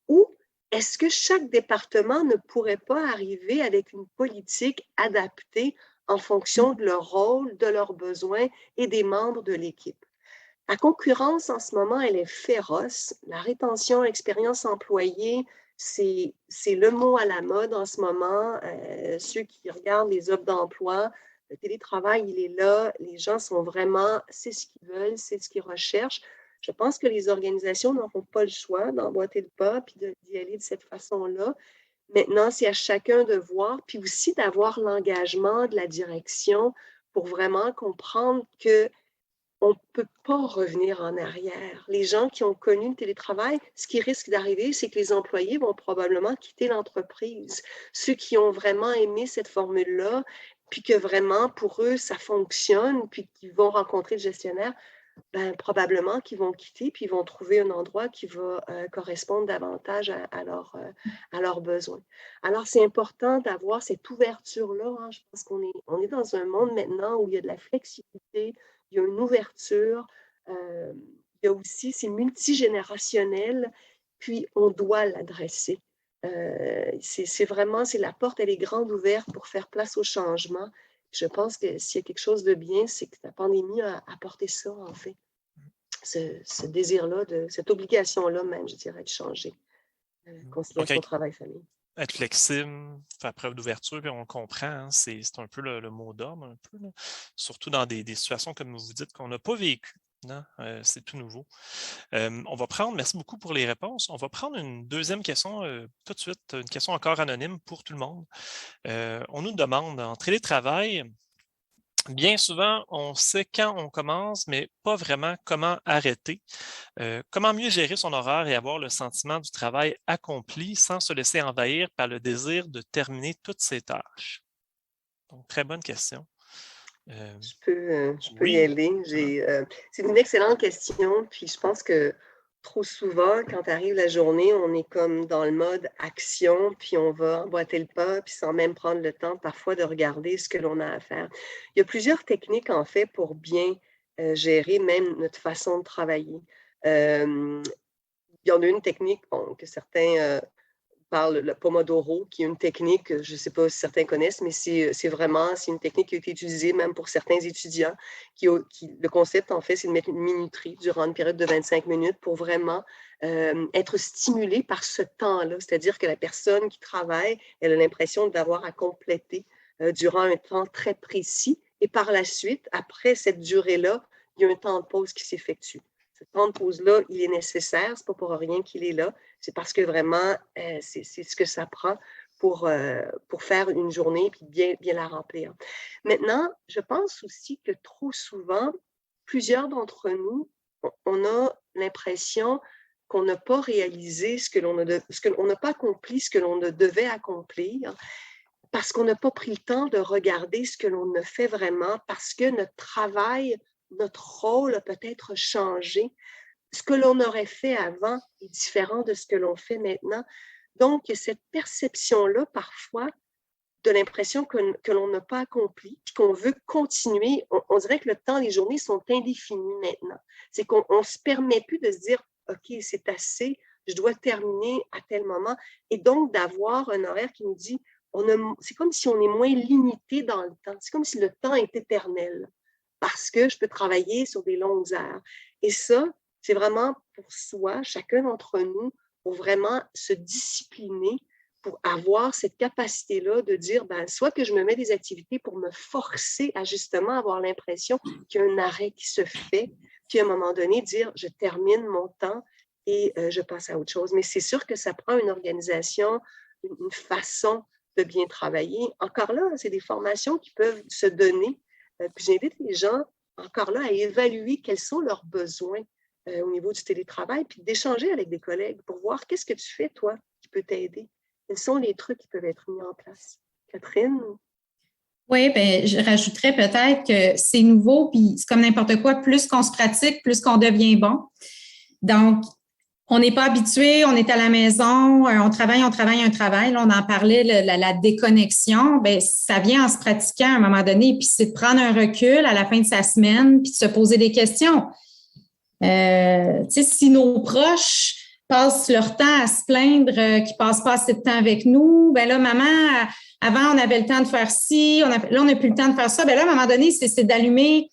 ou est-ce que chaque département ne pourrait pas arriver avec une politique adaptée en fonction de leur rôle, de leurs besoins et des membres de l'équipe? La concurrence en ce moment, elle est féroce. La rétention, expérience employée, c'est le mot à la mode en ce moment. Ceux qui regardent les offres d'emploi, le télétravail, il est là. Les gens sont vraiment, c'est ce qu'ils veulent, c'est ce qu'ils recherchent. Je pense que les organisations n'auront pas le choix d'emboîter le pas puis d'y aller de cette façon-là. Maintenant, c'est à chacun de voir, puis aussi d'avoir l'engagement de la direction pour vraiment comprendre que on ne peut pas revenir en arrière. Les gens qui ont connu le télétravail, ce qui risque d'arriver, c'est que les employés vont probablement quitter l'entreprise. Ceux qui ont vraiment aimé cette formule-là, puis que vraiment, pour eux, ça fonctionne, puis qu'ils vont rencontrer le gestionnaire, ben, probablement qu'ils vont quitter, puis ils vont trouver un endroit qui va correspondre davantage à leurs besoins. Alors, c'est important d'avoir cette ouverture-là. Hein. Je pense on est dans un monde maintenant où il y a de la flexibilité, il y a une ouverture, il y a aussi, c'est multigénérationnel, puis on doit l'adresser. C'est vraiment, la porte, elle est grande ouverte pour faire place au changement. Je pense que s'il y a quelque chose de bien, c'est que la pandémie a apporté ça, en fait. Ce désir-là, cette obligation-là même, je dirais, de changer. Conciliation travail-famille. Être flexible, faire preuve d'ouverture, puis on le comprend, hein, c'est un peu le mot d'ordre, un peu, là. Surtout dans des situations, comme vous dites, qu'on n'a pas vécues. C'est tout nouveau. On va prendre, merci beaucoup pour les réponses. On va prendre une deuxième question tout de suite, une question encore anonyme pour tout le monde. On nous demande, en télétravail, bien souvent, on sait quand on commence, mais pas vraiment comment arrêter. Comment mieux gérer son horaire et avoir le sentiment du travail accompli sans se laisser envahir par le désir de terminer toutes ses tâches? Donc, très bonne question. Je peux y aller. C'est une excellente question. Puis je pense que trop souvent, quand arrive la journée, on est comme dans le mode action, puis on va emboîter le pas, puis sans même prendre le temps parfois de regarder ce que l'on a à faire. Il y a plusieurs techniques, en fait, pour bien gérer même notre façon de travailler. Il y en a une technique que certains parlent, le Pomodoro, qui est une technique, je ne sais pas si certains connaissent, mais c'est une technique qui a été utilisée même pour certains étudiants. Le concept, en fait, c'est de mettre une minuterie durant une période de 25 minutes pour vraiment être stimulé par ce temps-là. C'est-à-dire que la personne qui travaille, elle a l'impression d'avoir à compléter durant un temps très précis. Et par la suite, après cette durée-là, il y a un temps de pause qui s'effectue. Ce temps de pause-là, il est nécessaire, ce n'est pas pour rien qu'il est là, c'est parce que vraiment, c'est ce que ça prend pour faire une journée et bien la remplir. Maintenant, je pense aussi que trop souvent, plusieurs d'entre nous, on a l'impression qu'on n'a pas réalisé on n'a pas accompli ce que l'on devait accomplir. parce qu'on n'a pas pris le temps de regarder ce que l'on ne fait vraiment, parce que notre travail, notre rôle a peut-être changé. Ce que l'on aurait fait avant est différent de ce que l'on fait maintenant. Donc, il y a cette perception-là, parfois, de l'impression que l'on n'a pas accompli, puis qu'on veut continuer. On dirait que le temps, les journées sont indéfinies maintenant. C'est qu'on ne se permet plus de se dire, OK, c'est assez, je dois terminer à tel moment. Et donc, d'avoir un horaire qui nous dit, c'est comme si on est moins limité dans le temps. C'est comme si le temps est éternel parce que je peux travailler sur des longues heures. Et ça, c'est vraiment pour soi, chacun d'entre nous, pour vraiment se discipliner, pour avoir cette capacité-là de dire, soit que je me mets des activités pour me forcer à justement avoir l'impression qu'il y a un arrêt qui se fait, puis à un moment donné, dire, je termine mon temps et je passe à autre chose. Mais c'est sûr que ça prend une organisation, une façon de bien travailler. Encore là, c'est des formations qui peuvent se donner. Puis j'invite les gens, encore là, à évaluer quels sont leurs besoins au niveau du télétravail, puis d'échanger avec des collègues pour voir qu'est-ce que tu fais, toi, qui peut t'aider. Quels sont les trucs qui peuvent être mis en place? Catherine? Oui, bien, je rajouterais peut-être que c'est nouveau, puis c'est comme n'importe quoi, plus qu'on se pratique, plus qu'on devient bon. Donc, on n'est pas habitué, on est à la maison, on travaille un travail. Là, on en parlait, la déconnexion, bien, ça vient en se pratiquant à un moment donné, puis c'est de prendre un recul à la fin de sa semaine, puis de se poser des questions. Tu sais, si nos proches passent leur temps à se plaindre qu'ils ne passent pas assez de temps avec nous, bien là, maman, avant, on avait le temps de faire ci, là, on n'a plus le temps de faire ça. Bien là, à un moment donné, c'est d'allumer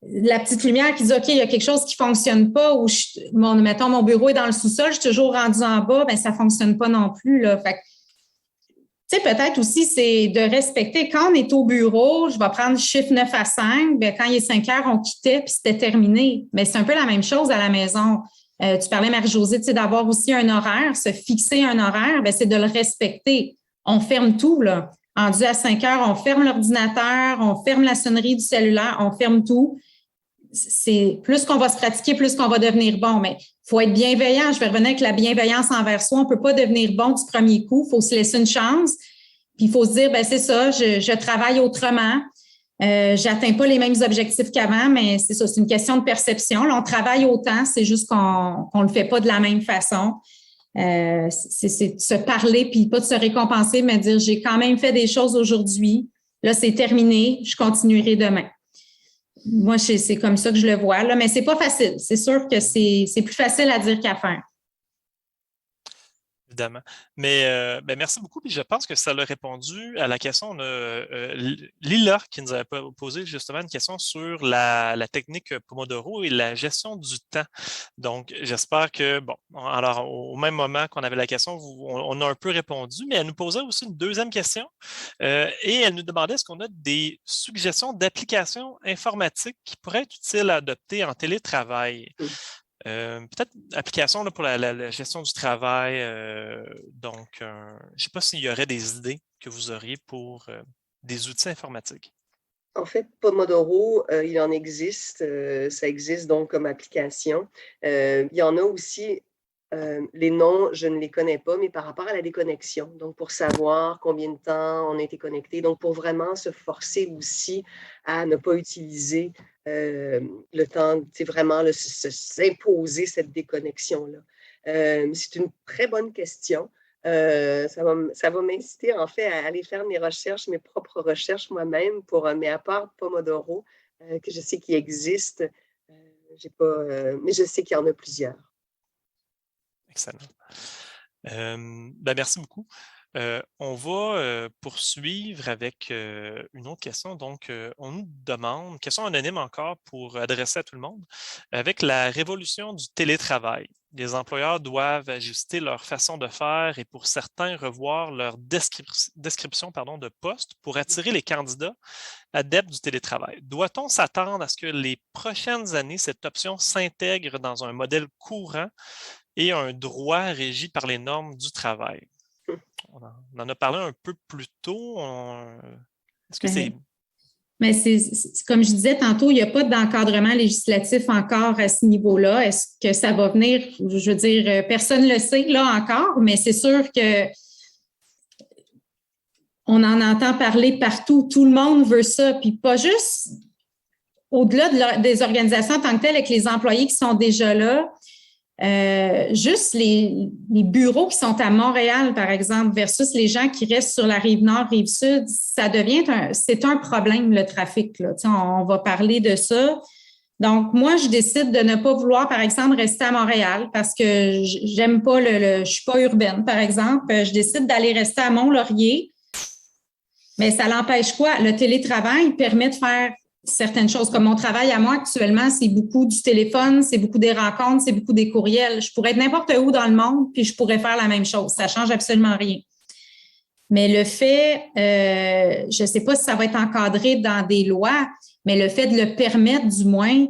la petite lumière qui dit, OK, il y a quelque chose qui ne fonctionne pas, ou mettons, mon bureau est dans le sous-sol, je suis toujours rendue en bas, bien, ça ne fonctionne pas non plus, là. Fait que, tu sais, peut-être aussi, c'est de respecter, quand on est au bureau, je vais prendre le chiffre 9 à 5, bien, quand il est 5 heures, on quittait, puis c'était terminé. Mais c'est un peu la même chose à la maison. Tu parlais, Marie-Josée, tu sais, d'avoir aussi un horaire, se fixer un horaire, bien, c'est de le respecter. On ferme tout, là. Rendu à 5 heures, on ferme l'ordinateur, on ferme la sonnerie du cellulaire, on ferme tout. C'est plus qu'on va se pratiquer, plus qu'on va devenir bon. Mais il faut être bienveillant. Je vais revenir avec la bienveillance envers soi. On ne peut pas devenir bon du premier coup. Il faut se laisser une chance. Puis il faut se dire, ben c'est ça, je travaille autrement. J'atteins pas les mêmes objectifs qu'avant, mais c'est ça, c'est une question de perception. Là, on travaille autant, c'est juste qu'on le fait pas de la même façon. C'est de se parler puis pas de se récompenser, mais de dire, j'ai quand même fait des choses aujourd'hui. Là, c'est terminé. Je continuerai demain. Moi, c'est comme ça que je le vois, là, mais c'est pas facile. C'est sûr que c'est plus facile à dire qu'à faire. Évidemment. Mais merci beaucoup. Puis je pense que ça l'a répondu à la question de Lila qui nous avait posé justement une question sur la technique Pomodoro et la gestion du temps. Donc, j'espère que, bon, alors au même moment qu'on avait la question, on a un peu répondu, mais elle nous posait aussi une deuxième question et elle nous demandait est-ce qu'on a des suggestions d'applications informatiques qui pourraient être utiles à adopter en télétravail? Peut-être application là, pour la gestion du travail. Donc, je ne sais pas s'il y aurait des idées que vous auriez pour des outils informatiques. En fait, Pomodoro, il en existe. Ça existe donc comme application. Il y en a aussi, les noms, je ne les connais pas, mais par rapport à la déconnexion. Donc, pour savoir combien de temps on a été connecté. Donc, pour vraiment se forcer aussi à ne pas utiliser le temps, c'est vraiment s'imposer cette déconnexion-là. C'est une très bonne question. Ça va m'inciter en fait à aller faire mes propres recherches moi-même mais à part Pomodoro, que je sais qu'il existe, mais je sais qu'il y en a plusieurs. Excellent. Merci beaucoup. On va poursuivre avec une autre question. Donc, on nous demande, question anonyme encore pour adresser à tout le monde, avec la révolution du télétravail, les employeurs doivent ajuster leur façon de faire et pour certains revoir leur description de poste pour attirer les candidats adeptes du télétravail. Doit-on s'attendre à ce que les prochaines années, cette option s'intègre dans un modèle courant et un droit régi par les normes du travail? On en a parlé un peu plus tôt. Est-ce que c'est... Mais c'est comme je disais tantôt, il n'y a pas d'encadrement législatif encore à ce niveau-là. Est-ce que ça va venir? Je veux dire, personne ne le sait là encore, mais c'est sûr que on en entend parler partout. Tout le monde veut ça. Puis pas juste au-delà des organisations en tant que telles, avec les employés qui sont déjà là, juste les bureaux qui sont à Montréal, par exemple, versus les gens qui restent sur la rive nord, rive sud, c'est un problème, le trafic, là. On va parler de ça. Donc, moi, je décide de ne pas vouloir, par exemple, rester à Montréal parce que j'aime pas je suis pas urbaine, par exemple. Je décide d'aller rester à Mont-Laurier. Mais ça l'empêche quoi? Le télétravail permet de faire certaines choses. Comme mon travail à moi actuellement, c'est beaucoup du téléphone, c'est beaucoup des rencontres, c'est beaucoup des courriels. Je pourrais être n'importe où dans le monde, puis je pourrais faire la même chose. Ça change absolument rien. Mais le fait, je ne sais pas si ça va être encadré dans des lois, mais le fait de le permettre, du moins,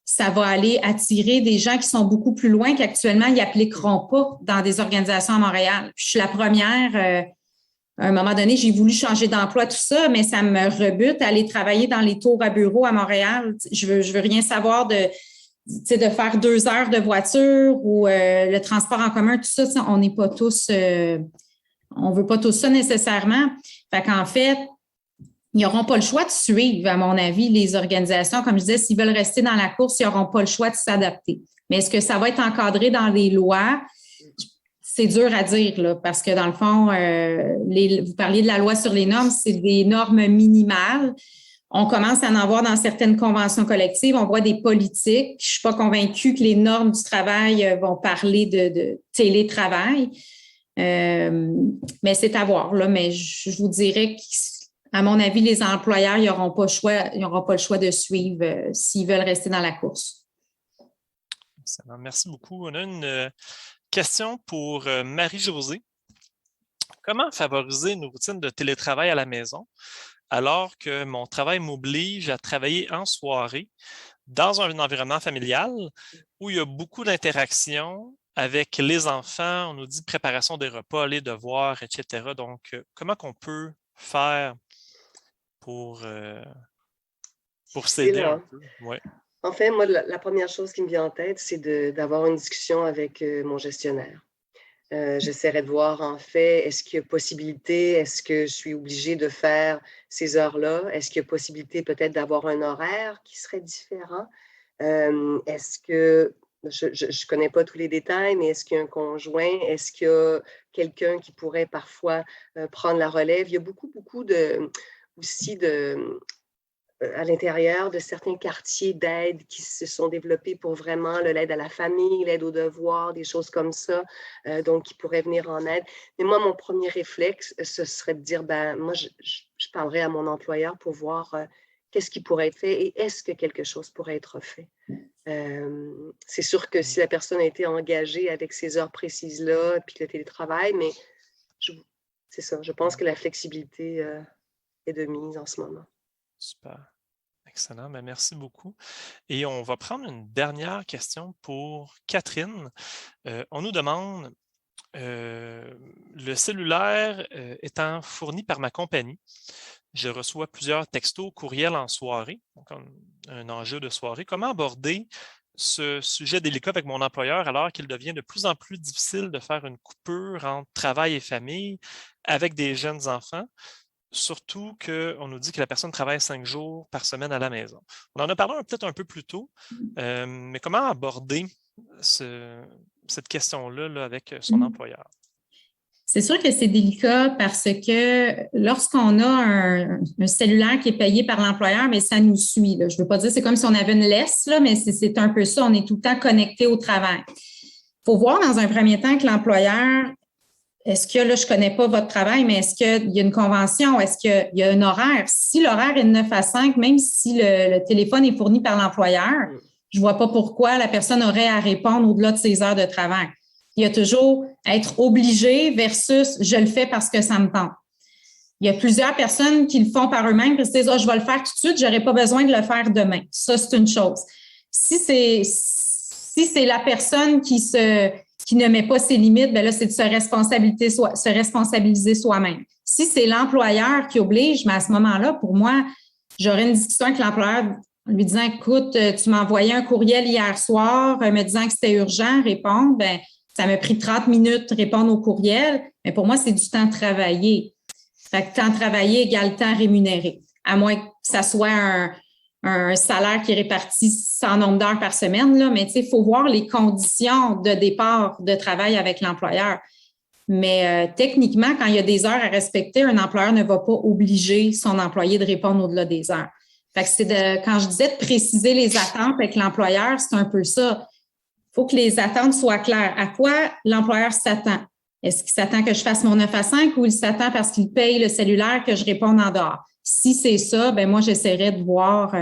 ça va aller attirer des gens qui sont beaucoup plus loin qu'actuellement, ils n'appliqueront pas dans des organisations à Montréal. Je suis la première. À un moment donné, j'ai voulu changer d'emploi, tout ça, mais ça me rebute à aller travailler dans les tours à bureau à Montréal. Je veux rien savoir de faire 2 heures de voiture ou le transport en commun, tout ça, on n'est pas tous, on veut pas tout ça nécessairement. Fait qu'en fait, ils n'auront pas le choix de suivre, à mon avis, les organisations. Comme je disais, s'ils veulent rester dans la course, ils n'auront pas le choix de s'adapter. Mais est-ce que ça va être encadré dans les lois? C'est dur à dire, là, parce que dans le fond, vous parliez de la loi sur les normes, c'est des normes minimales. On commence à en voir dans certaines conventions collectives. On voit des politiques. Je ne suis pas convaincue que les normes du travail vont parler de télétravail. Mais c'est à voir, là. Mais je vous dirais qu'à mon avis, les employeurs, ils n'auront pas le choix de suivre s'ils veulent rester dans la course. Merci beaucoup. On a une question pour Marie-Josée. Comment favoriser une routine de télétravail à la maison alors que mon travail m'oblige à travailler en soirée dans un environnement familial où il y a beaucoup d'interactions avec les enfants, on nous dit préparation des repas, les devoirs, etc. Donc, comment qu'on peut faire pour s'aider un peu? Ouais. En fait, moi, la première chose qui me vient en tête, c'est d'avoir une discussion avec mon gestionnaire. J'essaierai de voir, en fait, est-ce qu'il y a possibilité, est-ce que je suis obligée de faire ces heures-là? Est-ce qu'il y a possibilité peut-être d'avoir un horaire qui serait différent? Est-ce que, je ne connais pas tous les détails, mais est-ce qu'il y a un conjoint? Est-ce qu'il y a quelqu'un qui pourrait parfois prendre la relève? Il y a beaucoup aussi à l'intérieur de certains quartiers d'aide qui se sont développés pour vraiment l'aide à la famille, l'aide aux devoirs, des choses comme ça, donc qui pourraient venir en aide. Mais moi, mon premier réflexe, ce serait de dire, moi, je parlerai à mon employeur pour voir qu'est-ce qui pourrait être fait et est-ce que quelque chose pourrait être fait. C'est sûr que si la personne a été engagée avec ces heures précises-là, puis le télétravail, mais c'est ça, je pense que la flexibilité est de mise en ce moment. Super. Excellent. Bien, merci beaucoup. Et on va prendre une dernière question pour Catherine. On nous demande, le cellulaire étant fourni par ma compagnie, je reçois plusieurs textos, courriels en soirée, donc un enjeu de soirée. Comment aborder ce sujet délicat avec mon employeur alors qu'il devient de plus en plus difficile de faire une coupure entre travail et famille avec des jeunes enfants? Surtout qu'on nous dit que la personne travaille 5 jours par semaine à la maison. On en a parlé peut-être un peu plus tôt, mais comment aborder cette question-là là, avec son employeur? C'est sûr que c'est délicat parce que lorsqu'on a un cellulaire qui est payé par l'employeur, mais ça nous suit. Là. Je ne veux pas dire c'est comme si on avait une laisse, là, mais c'est un peu ça. On est tout le temps connecté au travail. Il faut voir dans un premier temps que l'employeur, est-ce que, là, je ne connais pas votre travail, mais est-ce qu'il y a une convention? Est-ce qu'il y a un horaire? Si l'horaire est de 9 à 5, même si le téléphone est fourni par l'employeur, je ne vois pas pourquoi la personne aurait à répondre au-delà de ses heures de travail. Il y a toujours être obligé versus je le fais parce que ça me tente. Il y a plusieurs personnes qui le font par eux-mêmes et se disent je vais le faire tout de suite, je n'aurai pas besoin de le faire demain. Ça, c'est une chose. Si c'est la personne qui ne met pas ses limites, bien là, c'est de se responsabiliser soi-même. Si c'est l'employeur qui oblige, mais à ce moment-là, pour moi, j'aurais une discussion avec l'employeur en lui disant écoute, tu m'as envoyé un courriel hier soir me disant que c'était urgent, répondre, bien, ça m'a pris 30 minutes de répondre au courriel, mais pour moi, c'est du temps travaillé. Fait que temps travaillé égale temps rémunéré, à moins que ça soit un salaire qui est réparti sans nombre d'heures par semaine, là, mais il faut voir les conditions de départ de travail avec l'employeur. Mais techniquement, quand il y a des heures à respecter, un employeur ne va pas obliger son employé de répondre au-delà des heures. Fait que quand je disais de préciser les attentes avec l'employeur, c'est un peu ça. Il faut que les attentes soient claires. À quoi l'employeur s'attend? Est-ce qu'il s'attend que je fasse mon 9 à 5 ou il s'attend parce qu'il paye le cellulaire que je réponde en dehors? Si c'est ça, ben moi, j'essaierai de voir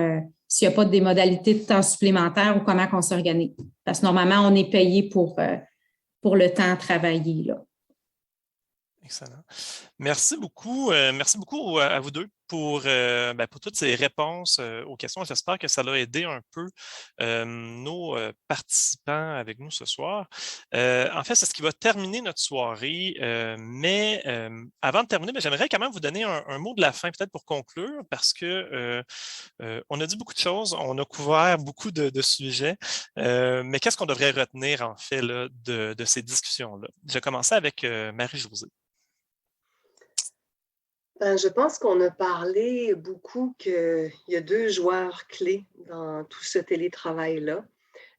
s'il n'y a pas des modalités de temps supplémentaires ou comment on s'organise. Parce que normalement, on est payé pour le temps travaillé, là. Excellent. Merci beaucoup à vous deux pour toutes ces réponses aux questions. J'espère que ça a aidé un peu nos participants avec nous ce soir. En fait, c'est ce qui va terminer notre soirée. Mais avant de terminer, j'aimerais quand même vous donner un mot de la fin, peut-être pour conclure, parce que on a dit beaucoup de choses, on a couvert beaucoup de sujets. Mais qu'est-ce qu'on devrait retenir, en fait, là, de ces discussions-là? Je vais commencer avec Marie-Josée. Je pense qu'on a parlé beaucoup qu'il y a 2 joueurs clés dans tout ce télétravail-là,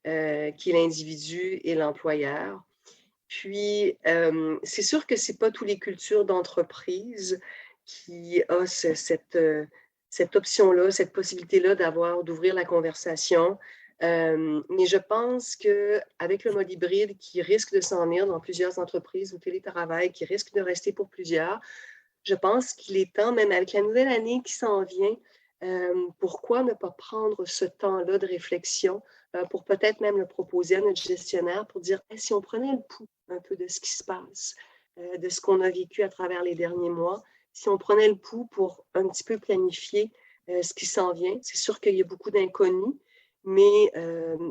qui est l'individu et l'employeur. Puis, c'est sûr que ce n'est pas toutes les cultures d'entreprise qui ont cette option-là, cette possibilité-là d'ouvrir la conversation. Mais je pense qu'avec le mode hybride qui risque de s'en venir dans plusieurs entreprises ou télétravail, qui risque de rester pour plusieurs, je pense qu'il est temps, même avec la nouvelle année qui s'en vient, pourquoi ne pas prendre ce temps-là de réflexion pour peut-être même le proposer à notre gestionnaire pour dire si on prenait le pouls un peu de ce qui se passe, de ce qu'on a vécu à travers les derniers mois, si on prenait le pouls pour un petit peu planifier ce qui s'en vient. C'est sûr qu'il y a beaucoup d'inconnus, mais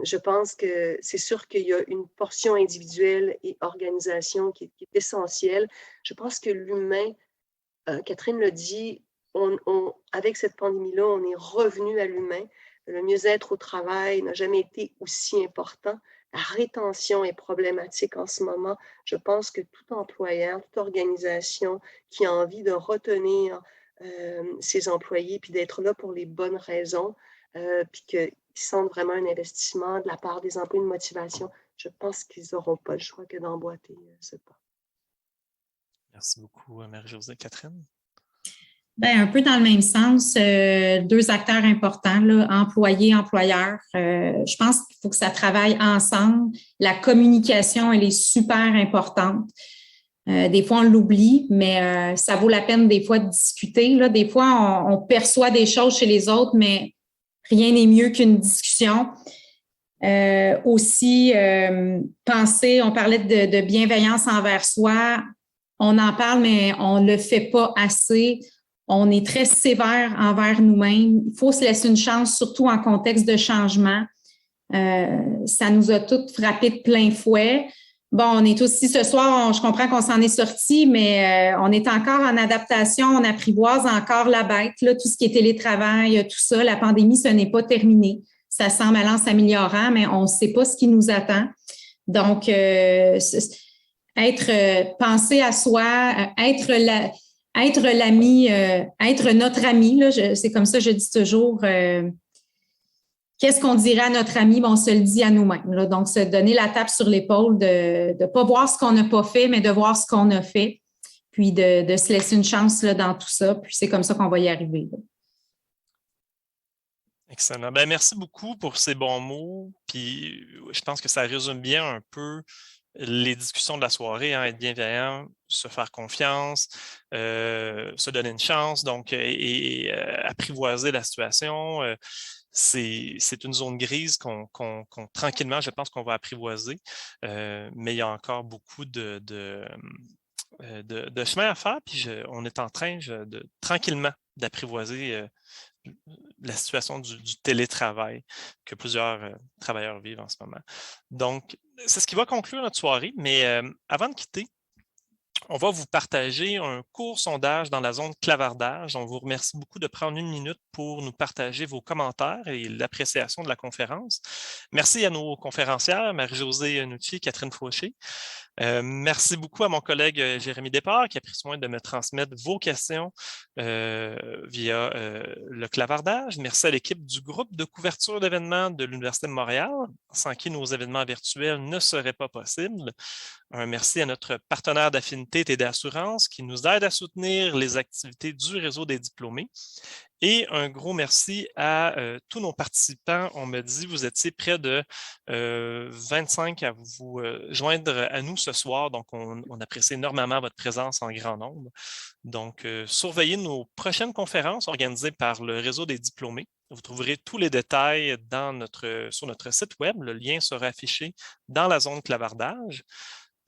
je pense que c'est sûr qu'il y a une portion individuelle et organisation qui est essentielle. Je pense que l'humain, Catherine l'a dit, avec cette pandémie-là, on est revenu à l'humain. Le mieux-être au travail n'a jamais été aussi important. La rétention est problématique en ce moment. Je pense que tout employeur, toute organisation qui a envie de retenir ses employés puis d'être là pour les bonnes raisons, puis qu'ils sentent vraiment un investissement de la part des employés de motivation, je pense qu'ils n'auront pas le choix que d'emboîter ce pas. Merci beaucoup, Marie-Josée. Catherine? Bien, un peu dans le même sens, 2 acteurs importants, là, employés, employeurs. Je pense qu'il faut que ça travaille ensemble. La communication, elle est super importante. Des fois, on l'oublie, mais ça vaut la peine des fois de discuter. Là. Des fois, on perçoit des choses chez les autres, mais rien n'est mieux qu'une discussion. Aussi, penser, on parlait de bienveillance envers soi. On en parle, mais on ne le fait pas assez. On est très sévère envers nous-mêmes. Il faut se laisser une chance, surtout en contexte de changement. Ça nous a toutes frappé de plein fouet. Bon, on est aussi ce soir, je comprends qu'on s'en est sorti, mais on est encore en adaptation, on apprivoise encore la bête, là, tout ce qui est télétravail, tout ça. La pandémie, ce n'est pas terminé. Ça semble allant s'améliorant, mais on ne sait pas ce qui nous attend. Donc, penser à soi, être l'ami, être notre ami, là, c'est comme ça, je dis toujours, qu'est-ce qu'on dirait à notre ami? Bon, on se le dit à nous-mêmes. Là. Donc, se donner la tape sur l'épaule, de ne pas voir ce qu'on n'a pas fait, mais de voir ce qu'on a fait, puis de se laisser une chance là, dans tout ça. Puis c'est comme ça qu'on va y arriver. Là. Excellent. Ben, merci beaucoup pour ces bons mots. Puis je pense que ça résume bien un peu les discussions de la soirée, hein, être bienveillant, se faire confiance, se donner une chance, donc et apprivoiser la situation. C'est une zone grise qu'on tranquillement, je pense qu'on va apprivoiser, mais il y a encore beaucoup de chemin à faire, puis on est en train tranquillement d'apprivoiser la situation du télétravail que plusieurs travailleurs vivent en ce moment. Donc, c'est ce qui va conclure notre soirée, mais avant de quitter, on va vous partager un court sondage dans la zone clavardage. On vous remercie beaucoup de prendre 1 minute pour nous partager vos commentaires et l'appréciation de la conférence. Merci à nos conférencières, Marie-Josée Nucci et Catherine Fauché. Merci beaucoup à mon collègue Jérémy Despart qui a pris soin de me transmettre vos questions via le clavardage. Merci à l'équipe du groupe de couverture d'événements de l'Université de Montréal, sans qui nos événements virtuels ne seraient pas possibles. Un merci à notre partenaire d'affinité TD Assurance qui nous aide à soutenir les activités du réseau des diplômés. Et un gros merci à tous nos participants. On me dit que vous étiez près de 25 à vous joindre à nous ce soir. Donc, on apprécie énormément votre présence en grand nombre. Donc, surveillez nos prochaines conférences organisées par le réseau des diplômés. Vous trouverez tous les détails sur notre site web. Le lien sera affiché dans la zone clavardage.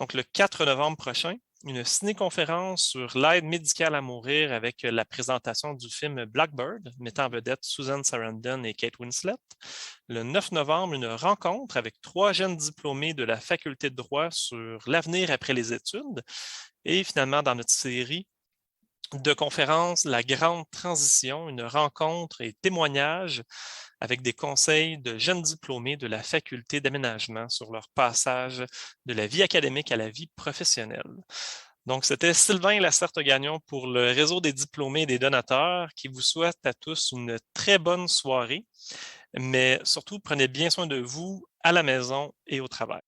Donc, le 4 novembre prochain, une ciné-conférence sur l'aide médicale à mourir avec la présentation du film Blackbird, mettant en vedette Susan Sarandon et Kate Winslet. Le 9 novembre, une rencontre avec 3 jeunes diplômés de la faculté de droit sur l'avenir après les études. Et finalement, dans notre série de conférences, La Grande Transition, une rencontre et témoignage avec des conseils de jeunes diplômés de la faculté d'aménagement sur leur passage de la vie académique à la vie professionnelle. Donc, c'était Sylvain Lacerte-Gagnon pour le réseau des diplômés et des donateurs qui vous souhaite à tous une très bonne soirée, mais surtout, prenez bien soin de vous à la maison et au travail.